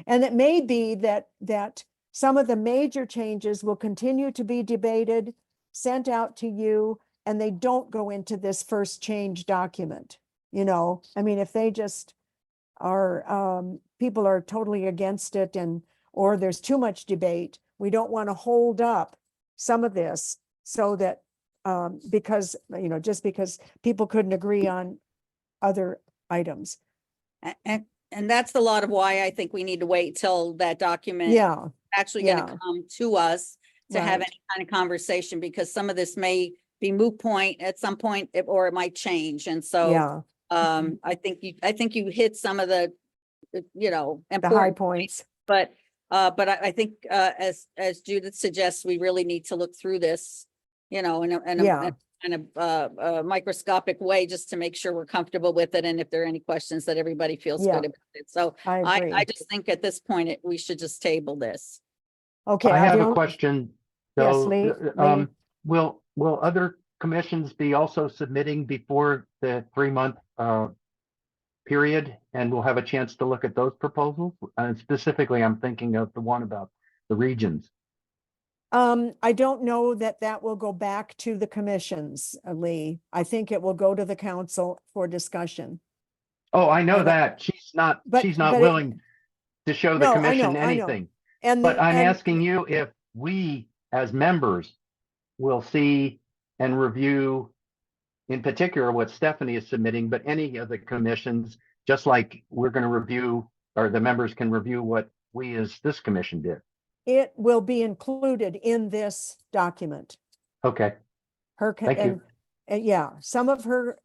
A: And it may be that some of the major changes will continue to be debated, sent out to you, and they don't go into this first change document. You know, I mean, if they just are, people are totally against it or there's too much debate, we don't want to hold up some of this so that, because, you know, just because people couldn't agree on other items.
B: And that's a lot of why I think we need to wait till that document
A: Yeah,
B: actually gonna
A: yeah.
B: come to us to have
A: Right.
B: any kind of conversation, because some of this may be moot point at some point, or it might change. And so,
A: Yeah,
B: I think you hit some of the,
A: the high
B: important
A: points.
B: but I think, as Judith suggests, we really need to look through this, in
A: Yeah.
B: a kind of microscopic way, just to make sure we're comfortable with it. And if there are any questions, that everybody feels
A: Yeah.
B: good about it. So
A: I
B: I
A: agree.
B: just think at this point, we should just table this.
A: Okay.
D: I have
A: the
D: a
A: only-
D: question,
A: Yes,
D: though.
A: Lee.
D: Will other commissions be also submitting before the 3-month period, and we'll have a chance to look at those proposals? And specifically, I'm thinking of the one about the regions.
A: I don't know that will go back to the commissions, Lee. I think it will go to the council for discussion.
D: Oh, I know
A: And
D: that she's not
A: but it-
D: willing to show the
A: No, I
D: commission
A: know, I know.
D: anything.
A: And
D: But I'm
A: and-
D: asking you if we, as members, will see and review, in particular, what Stephanie is submitting, but any of the commissions, just like we're going to review, or the members can review what we as this commission did.
A: It will be included in this document.
D: Okay, thank you.
A: And yeah, some of her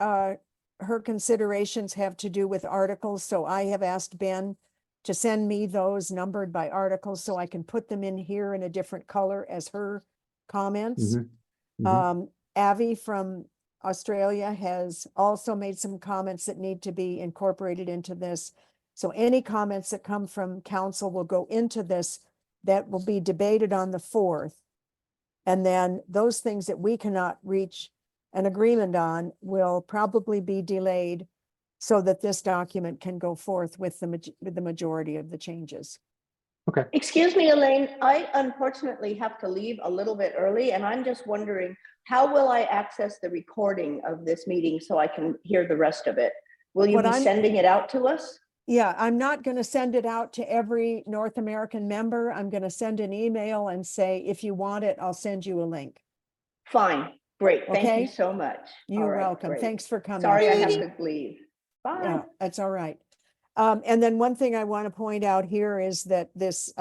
A: considerations have to do with articles, so I have asked Ben to send me those numbered by articles so I can put them in here in a different color as her comments.
D: Mhm, mhm.
A: Avi from Australia has also made some comments that need to be incorporated into this. So any comments that come from council will go into this, that will be debated on the 4th. And then those things that we cannot reach an agreement on will probably be delayed so that this document can go forth with the majority of the changes.
K: Excuse me, Elaine, I unfortunately have to leave a little bit early, and I'm just wondering, how will I access the recording of this meeting so I can hear the rest of it? Will you
A: What
K: be
A: I'm-
K: sending it out to us?
A: Yeah, I'm not going to send it out to every North American member. I'm going to send an email and say, if you want it, I'll send you a link.
K: Fine, great, thank
A: Okay.
K: you so much. All
A: You're
K: right,
A: welcome.
K: great.
A: Thanks for coming.
K: Sorry I have
A: Judy.
K: to leave. Bye.
A: Yeah, that's all right. And then one thing I want to point out here is that this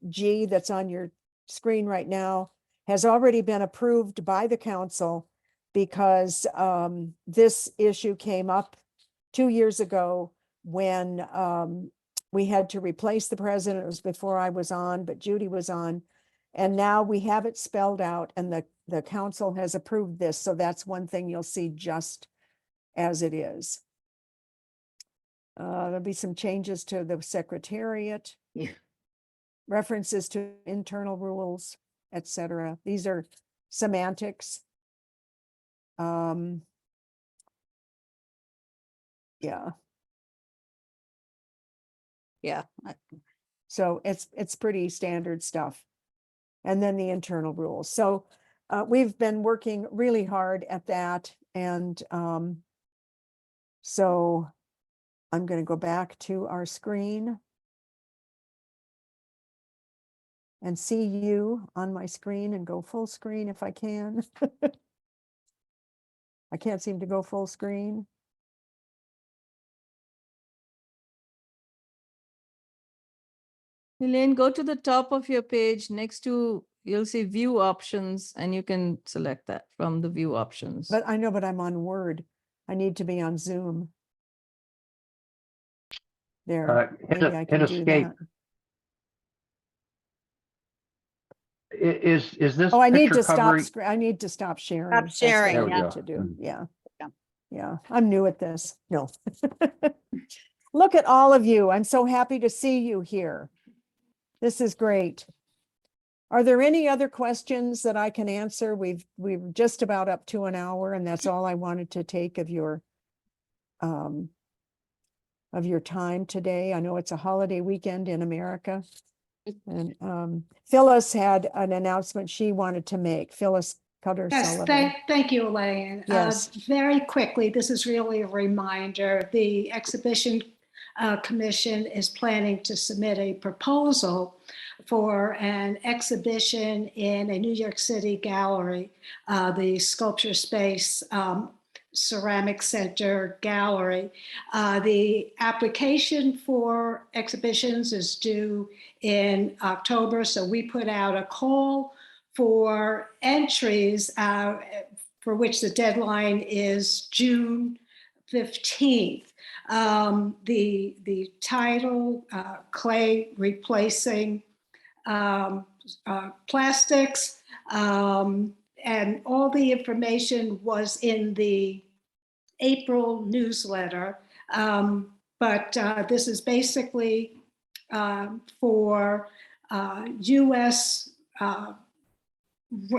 A: G that's on your screen right now has already been approved by the council, because this issue came up 2 years ago when we had to replace the president. It was before I was on, but Judy was on. And now we have it spelled out, and the council has approved this. So that's one thing you'll see just as it is. There'll be some changes to the secretariat.
K: Yeah.
A: References to internal rules, etc. These are semantics. Yeah,
B: Yeah.
A: so it's pretty standard stuff. And then the internal rules. So we've been working really hard at that. And so I'm going to go back to our screen and see you on my screen and go full screen if I can. I can't seem to go full screen.
C: Elaine, go to the top of your page next to, you'll see view options, and you can select that from the view options.
A: But I know, but I'm on Word. I need to be on Zoom. There,
D: Hit
A: maybe I can do
D: escape.
A: that.
D: Is this
A: Oh, I need
D: picture
A: to stop,
D: covering?
A: I need to stop sharing. That's what
B: sharing,
A: I
D: There we
A: need
D: go.
A: To do,
D: Mm.
A: yeah.
B: Yeah.
A: Yeah, I'm new at this. No. Look at all of you. I'm so happy to see you here. This is great. Are there any other questions that I can answer? We've just about up to an hour, and that's all I wanted to take of your time today. I know it's a holiday weekend in America. And Phyllis had an announcement she wanted to make. Phyllis Cutter
J: Yes,
A: Sullivan.
J: thank you, Elaine.
A: Yes.
J: Very quickly, this is really a reminder. The Exhibition Commission is planning to submit a proposal for an exhibition in a New York City gallery, the Sculpture Space Ceramic Center Gallery. The application for exhibitions is due in October, so we put out a call for entries for which the deadline is June 15th. The title, Clay Replacing Plastics, and all the information was in the April newsletter. But this is basically for US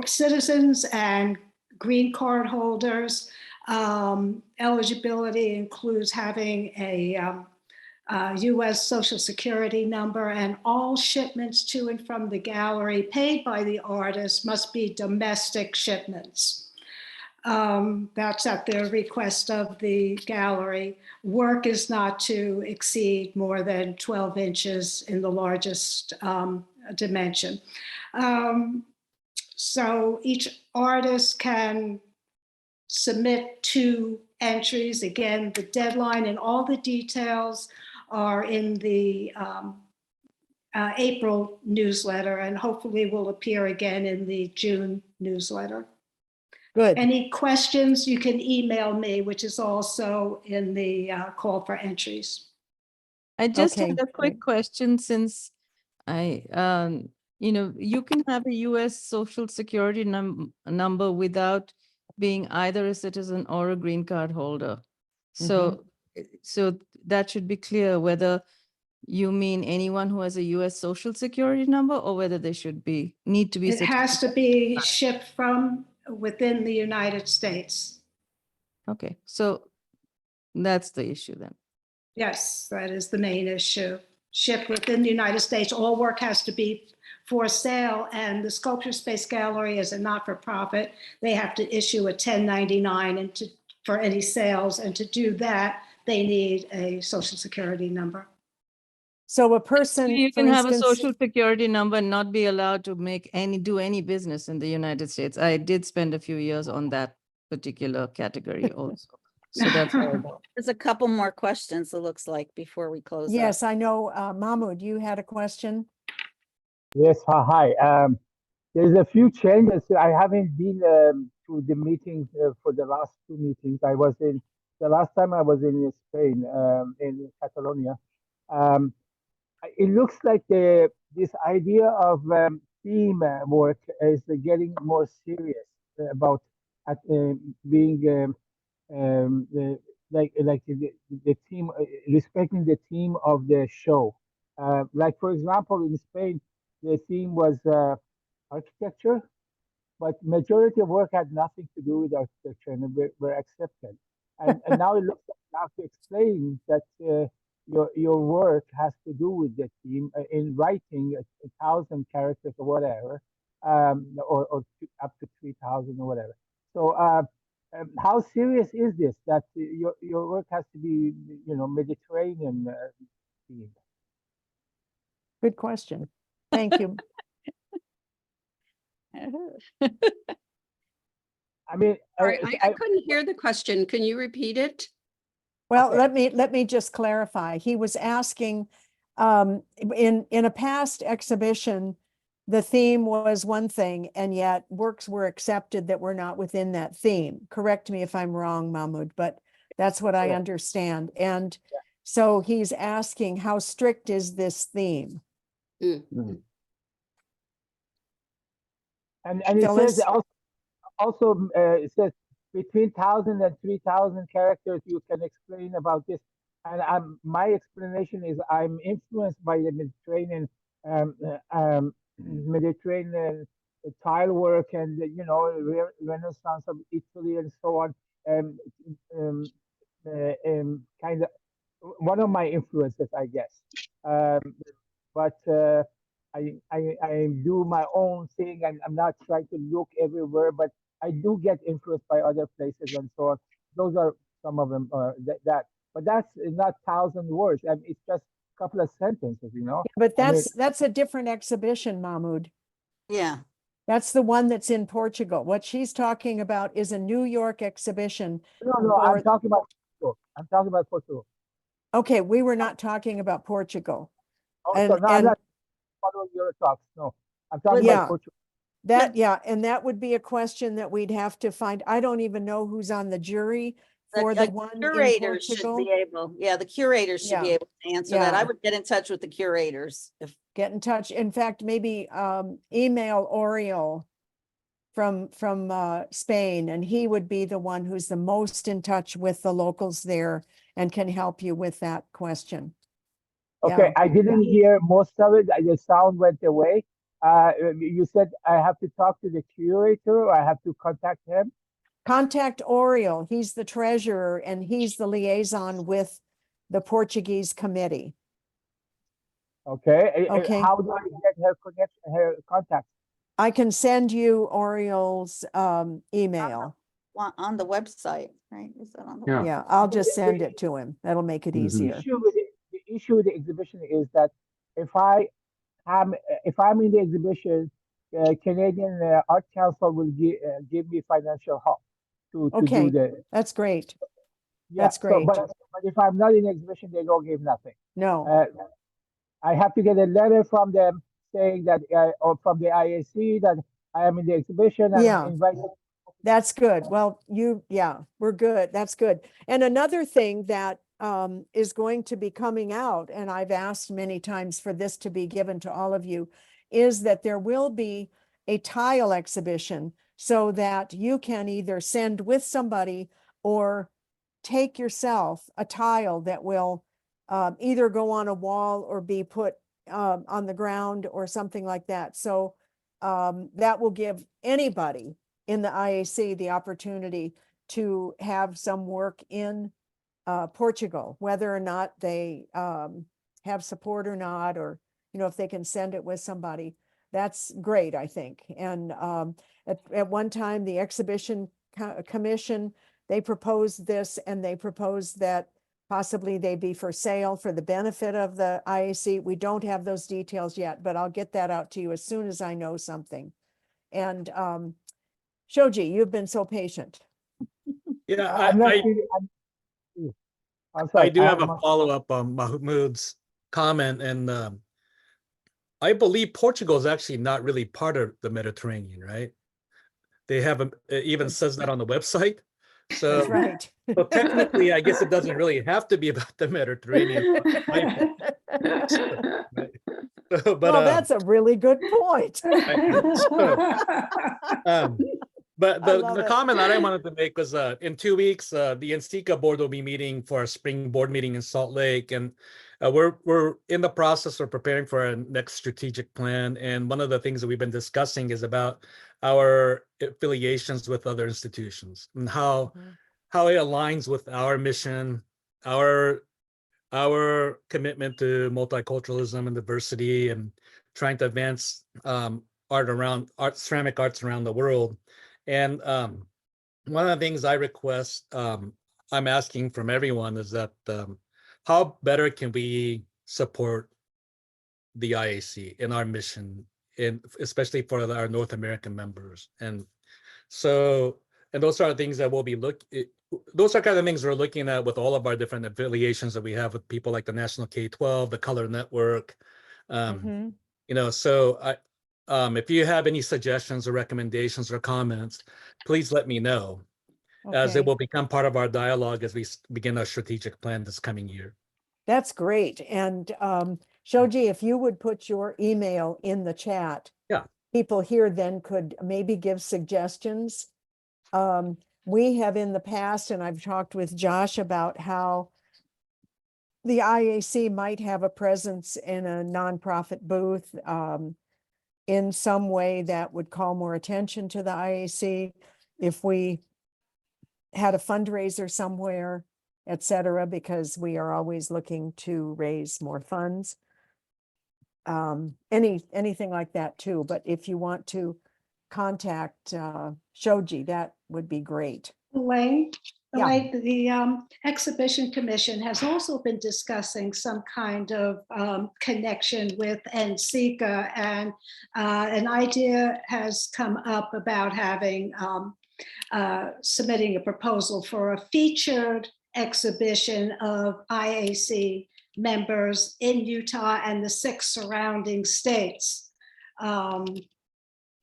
J: citizens and green card holders. Eligibility includes having a US Social Security number, and all shipments to and from the gallery paid by the artist must be domestic shipments. That's at the request of the gallery. Work is not to exceed more than 12 inches in the largest dimension. So each artist can submit 2 entries. Again, the deadline and all the details are in the April newsletter, and hopefully will appear again in the June newsletter.
A: Good.
J: Any questions, you can email me, which is also in the call for entries.
C: I just
A: Okay,
C: had a quick
A: great.
C: question, since you can have a US Social Security number without being either a citizen or a green card holder. So, so that should be clear whether you mean anyone who has a US Social Security number, or whether they need to be.
J: It has to be shipped from within the United States.
C: Okay, so that's the issue then.
J: Yes, that is the main issue. Shipped within the United States, all work has to be for sale, and the Sculpture Space Gallery is a not-for-profit. They have to issue a 1099 and for any sales, and to do that, they need a Social Security number.
A: So a person,
C: You
A: for
C: can have a
A: instance,
C: Social Security number and not be allowed to do any business in the United States. I did spend a few years on that particular category also. So that's how I know.
B: There's a couple more questions, it looks like, before we close up.
A: yes, I know, Mahmoud, you had a question?
L: Yes, hi. There's a few changes. I haven't been to the meetings for the last 2 meetings. The last time I was in Spain, in Catalonia. It looks like this idea of theme work is getting more serious about being like the theme, respecting the theme of the show. Like for example, in Spain, the theme was architecture, but majority of work had nothing to do with architecture, and were accepted. And now it looks like you have to explain that your work has to do with the theme in writing 1,000 characters or whatever, or up to 3,000 or whatever. So how serious is this, that your work has to be, Mediterranean themed?
A: Good question. Thank you.
L: I mean,
M: Sorry, I couldn't hear the question. Can you repeat it?
A: Well,
L: Okay.
A: let me just clarify. He was asking, in a past exhibition, the theme was one thing, and yet works were accepted that were not within that theme. Correct me if I'm wrong, Mahmoud, but that's what I
L: Yeah.
A: understand. And so he's asking, how strict is this theme?
L: Mhm. And it
A: Phyllis?
L: says also it says between 1,000 and 3,000 characters you can explain about this. And my explanation is I'm influenced by the Mediterranean tile work and Renaissance of Italy and so on. Kind of one of my influences, I guess. But I do my own thing, and I'm not trying to look everywhere, but I do get influenced by other places and so on. Those are some of them. But that's not 1,000 words. I mean, it's just a couple of sentences,
A: But
L: I mean,
A: that's a different exhibition, Mahmoud.
B: Yeah,
A: That's the one that's in Portugal. What she's talking about is a New York exhibition.
L: no, I'm
A: for-
L: talking about Portugal. I'm talking about Portugal.
A: Okay, we were not talking about Portugal.
L: Oh,
A: And-
L: so no, I'm
A: and-
L: not following your talks. No, I'm talking
A: Yeah.
L: about Portugal.
A: That, yeah, and that would be a question that we'd have to find. I don't even know who's on the jury for the one in
B: Curators should
A: Portugal.
B: be able, yeah, the curators should be
A: Yeah.
B: able to answer that. I
A: Yeah.
B: would get in touch with the curators if,
A: Get in touch. In fact, maybe email Oriol from Spain, and he would be the one who's the most in touch with the locals there and can help you with that question.
L: Okay,
A: Yeah.
L: I didn't hear most of it. The sound went away. You said I have to talk to the curator, or I have to contact him.
A: Contact Oriol. He's the treasurer and he's the liaison with the Portuguese committee.
L: Okay.
A: Okay.
L: How do I get her connection, her contact?
A: I can send you Oriol's email.
B: on the website, right? Is that on the?
D: Yeah.
A: Yeah, I'll just send it to him. That'll make it
D: Mhm.
A: easier.
L: The issue with the exhibition is that if I'm in the exhibition, Canadian Art Council will give me financial help to
A: Okay.
L: do the.
A: That's great.
L: Yeah,
A: That's great.
L: but if I'm not in the exhibition, they don't give nothing.
A: No,
L: I have to get a letter from them saying that, or from the IAC, that I am in the exhibition and
A: Yeah.
L: invited.
A: that's good. Well, yeah, we're good. That's good. And another thing that is going to be coming out, and I've asked many times for this to be given to all of you, is that there will be a tile exhibition so that you can either send with somebody or take yourself a tile that will either go on a wall or be put on the ground or something like that. So that will give anybody in the IAC the opportunity to have some work in Portugal, whether or not they have support or not, or, you know, if they can send it with somebody. That's great, I think. And at one time, the exhibition commission, they proposed this, and they proposed that possibly they be for sale for the benefit of the IAC. We don't have those details yet, but I'll get that out to you as soon as I know something. And Shoji, you've been so patient.
I: Yeah,
L: I'm not
I: I
L: really- I'm sorry.
I: I do have a follow-up on Mahmoud's comment, and I believe Portugal is actually not really part of the Mediterranean, right? They have it even says that on the website. So,
A: That's right.
I: so technically, I guess it doesn't really have to be about the Mediterranean. Right? So, but
A: Well, that's a really good point.
I: But
A: I
I: the
A: love it.
I: comment that I wanted to make was in 2 weeks, the NSTICA board will be meeting for a spring board meeting in Salt Lake, and we're in the process of preparing for our next strategic plan. And one of the things that we've been discussing is about our affiliations with other institutions and how it aligns with our mission, our commitment to multiculturalism and diversity, and trying to advance ceramic arts around the world. And one of the things I request, I'm asking from everyone, is that how better can we support the IAC in our mission, especially for our North American members. And so, and those are the things that we'll be those are kind of things we're looking at with all of our different affiliations that we have with people like the National K-12, the Color Network.
A: Mhm.
I: You know, so if you have any suggestions or recommendations or comments, please let me know, as it
A: Okay.
I: will become part of our dialogue as we begin our strategic plan this coming year.
A: That's great. And Shoji, if you would put your email in the chat.
I: Yeah.
A: People here then could maybe give suggestions. We have in the past, and I've talked with Josh about how the IAC might have a presence in a nonprofit booth in some way that would call more attention to the IAC. If we had a fundraiser somewhere, et cetera, because we are always looking to raise more funds. Anything like that too. But if you want to contact Shoji, that would be great.
J: Elaine,
A: Yeah.
J: the exhibition commission has also been discussing some kind of connection with NSTICA, and an idea has come up about having submitting a proposal for a featured exhibition of IAC members in Utah and the 6 surrounding states.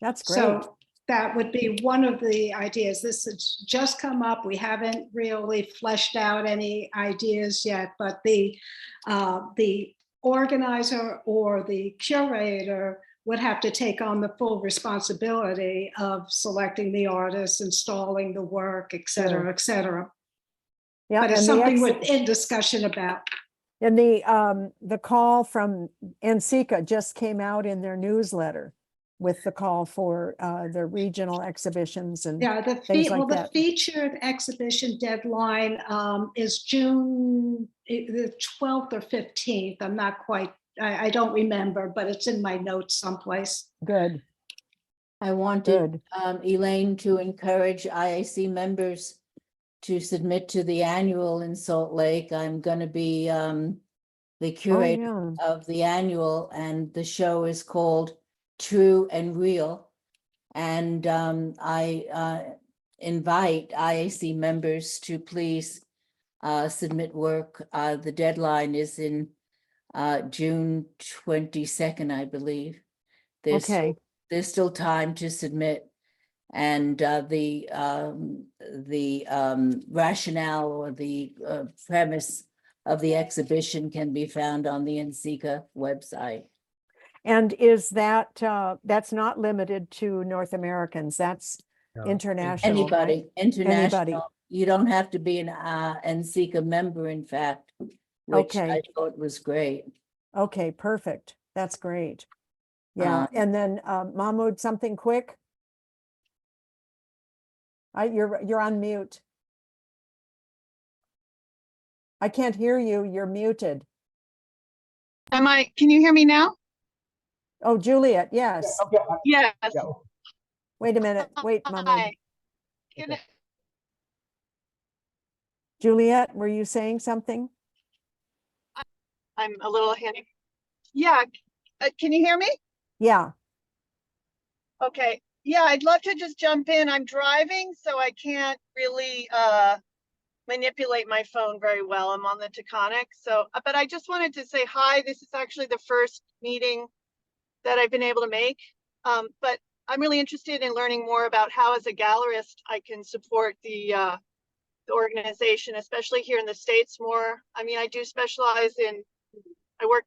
A: That's great.
J: So that would be one of the ideas. This has just come up. We haven't really fleshed out any ideas yet, but the organizer or the curator would have to take on the full responsibility of selecting the artists, installing the work, et cetera, et cetera.
A: Yeah,
J: But it's
A: and the
J: something we're in discussion about.
A: And the call from NCECA just came out in their newsletter with the call for the regional exhibitions and
J: Yeah,
A: things like
J: the
A: that.
J: featured exhibition deadline is June the 12th or 15th. I'm not quite, I don't remember, but it's in my notes someplace.
A: Good.
E: I wanted
A: Good.
E: Elaine to encourage IAC members to submit to the annual in Salt Lake. I'm going to be the curator of the annual, and the show is called True and Real. And I invite IAC members to please submit work. The deadline is in June 22nd, I believe. There's still time to submit. And the rationale or the premise of the exhibition can be found on the NCECA website.
A: And is that, that's not limited to North Americans, that's international,
E: Anybody,
A: right?
E: international.
A: Anybody.
E: You don't have to be an NCECA member, in fact, which I thought was great.
A: Okay, perfect. That's great. Yeah, and then Mahmoud, something quick? You're on mute. I can't hear you. You're muted.
N: Can you hear me now?
A: Oh, Juliet, yes.
L: Okay.
N: Yes.
L: Yeah.
A: Wait a minute. Wait, Mahmoud.
N: Hi.
A: Juliet, were you saying something?
N: I'm a little handy. Yeah. Can you hear me?
A: Yeah.
N: Okay. Yeah, I'd love to just jump in. I'm driving, so I can't really manipulate my phone very well. I'm on the Taconic. So, but I just wanted to say hi. This is actually the first meeting that I've been able to make. But I'm really interested in learning more about how, as a gallerist, I can support the organization, especially here in the States more. I mean, I do specialize in, I work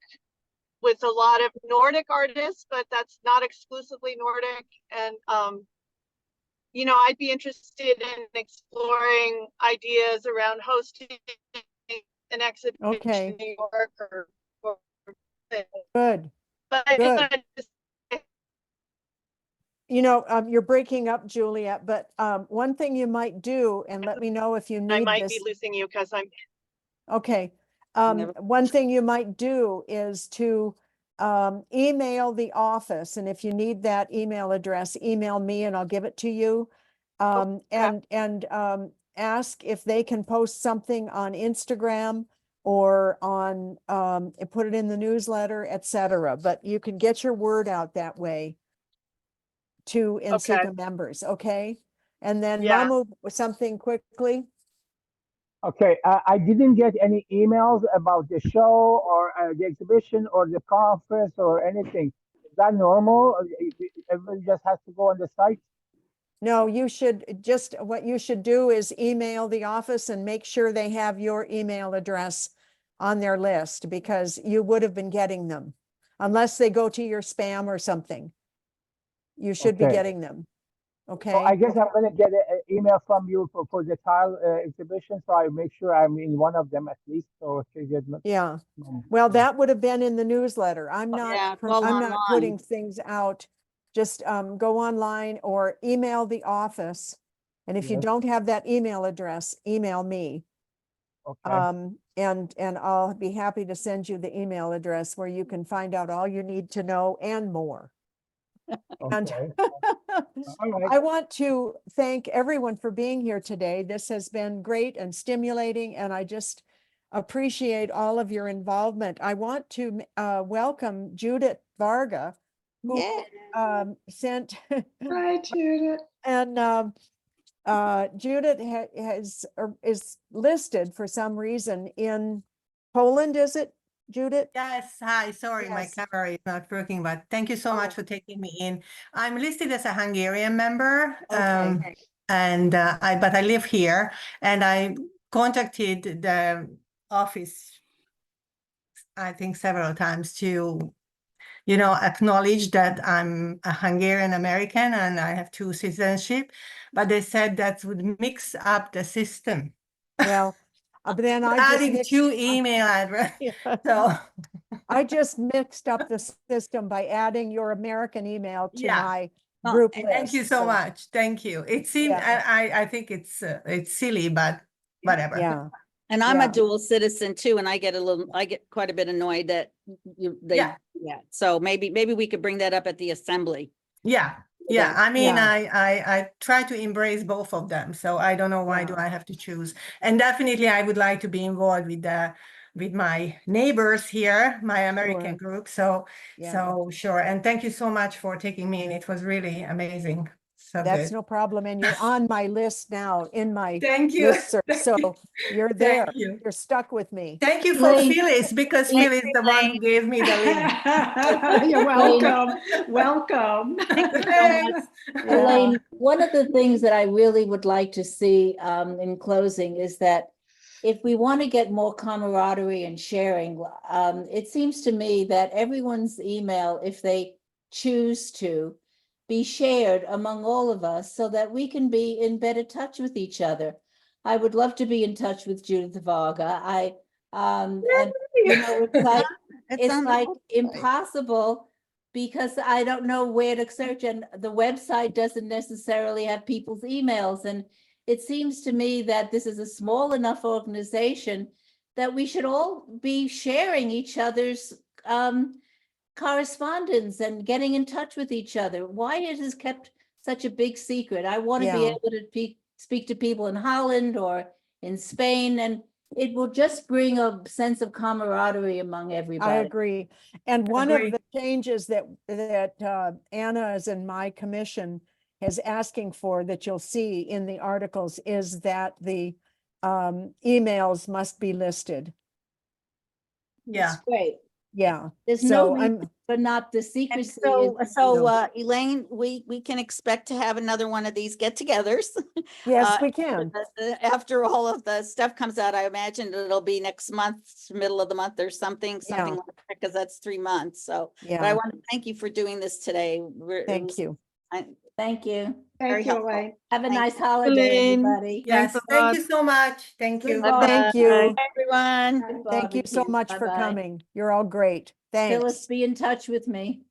N: with a lot of Nordic artists, but that's not exclusively Nordic. And, you know, I'd be interested in exploring ideas around hosting an exhibition in New York or
A: Good.
N: But I just wanted to say,
A: you know, you're breaking up, Juliet, but one thing you might do, and let me know if you need
N: I might
A: this.
N: be losing you because I'm.
A: Okay. One thing you might do is to email the office, and if you need that email address, email me and I'll give it to you. And ask if they can post something on Instagram or on put it in the newsletter, etc. But you can get your word out that way to NCECA members, okay? And then Mamu, something quickly.
L: Okay, I didn't get any emails about the show or the exhibition or the conference or anything. Is that normal? Everybody just has to go on the site?
A: No, you should just, what you should do is email the office and make sure they have your email address on their list, because you would have been getting them unless they go to your spam or something. You should be getting them. Okay.
L: So I guess I'm going to get an email from you for the tile exhibition, so I make sure I'm in one of them at least. So
A: yeah. Well, that would have been in the newsletter. I'm not. I'm not putting things out. Just go online or email the office, and if you don't have that email address, email me.
L: Okay.
A: And I'll be happy to send you the email address where you can find out all you need to know and more. And I want to thank everyone for being here today. This has been great and stimulating, and I just appreciate all of your involvement. I want to welcome Judith Varga, who sent.
J: Hi, Judith.
A: And Judith is listed for some reason in Poland, is it, Judith?
O: Yes, hi, sorry, my
A: Yes.
O: camera is not working, but thank you so much
A: Oh.
O: for taking me in. I'm listed as a Hungarian member,
A: Okay.
O: but I live here, and I contacted the office, I think several times to, acknowledge that I'm a Hungarian American and I have two citizenship, but they said that would mix up the system.
A: Well, but then I just
O: Adding
A: mixed,
O: two email addresses, so.
A: I just mixed up the system by adding your American email to
O: Yeah.
A: my
B: Oh,
A: group
B: and
A: list.
O: Thank you so much. Thank you. It seemed,
A: Yeah.
O: I think it's silly, but whatever.
A: Yeah,
B: And I'm
A: Yeah.
B: a dual citizen too, and I get quite a bit annoyed that they,
O: Yeah.
B: yeah, so maybe we could bring that up at the assembly.
O: Yeah. Yeah. I mean,
A: Yeah.
O: I try to embrace both of them. So I don't know why do I have to choose. And definitely I would like to be involved with my neighbors here, my American
A: Sure.
O: group. So,
A: Yeah.
O: so sure. And thank you so much for taking me in. It was really amazing. So
A: That's
O: good.
A: no problem. And you're on my list now in my
O: Thank you.
A: listserv. So you're
O: Thank
A: there.
O: you.
A: You're stuck with me.
O: Thank you for
E: Elaine-
O: Phyllis, because
B: Thank
O: Phyllis
B: you,
O: is the one who
B: Elaine.
O: gave me the link.
J: You're welcome. Welcome.
O: Thanks.
A: Yeah.
E: Elaine, one of the things that I really would like to see in closing is that if we want to get more camaraderie and sharing, it seems to me that everyone's email, if they choose to, be shared among all of us so that we can be in better touch with each other. I would love to be in touch with Judith Varga. And it's like
B: It's on the
E: like
B: website.
E: impossible because I don't know where to search, and the website doesn't necessarily have people's emails. And it seems to me that this is a small enough organization that we should all be sharing each other's correspondence and getting in touch with each other. Why it is kept such a big secret? I want to be
A: Yeah.
E: able to speak to people in Holland or in Spain, and it will just bring a sense of camaraderie among everybody.
A: I agree. And one
O: Agree.
A: of the changes that Anna is in my commission is asking for that you'll see in the articles is that the emails must be listed.
O: Yeah.
E: It's great.
A: Yeah.
E: There's
A: So
E: no
A: I'm-
E: reason, but not the secrecy.
B: So,
E: is-
B: Elaine, we can expect to have another one of these get-togethers.
A: Yes, we can.
B: After all of the stuff comes out, I imagine it'll be next month, middle of the month or something
A: Yeah.
B: like that, because that's 3 months. So, but I
A: Yeah.
B: want to thank you for doing this today.
A: Thank you.
E: Thank you.
B: Very
J: Thank you,
B: helpful.
J: Elaine.
E: Have a
B: Thank
E: nice
B: you.
E: holiday,
C: Elaine.
E: everybody.
O: Yes.
C: Thanks a
O: Thank
C: lot.
O: you so much. Thank you.
E: Goodbye.
A: Thank you.
B: Everyone.
E: Good
A: Thank you so
E: barbecue.
A: much for
E: Bye-bye.
A: coming. You're all great.
E: Phyllis,
A: Thanks.
E: be in touch with me.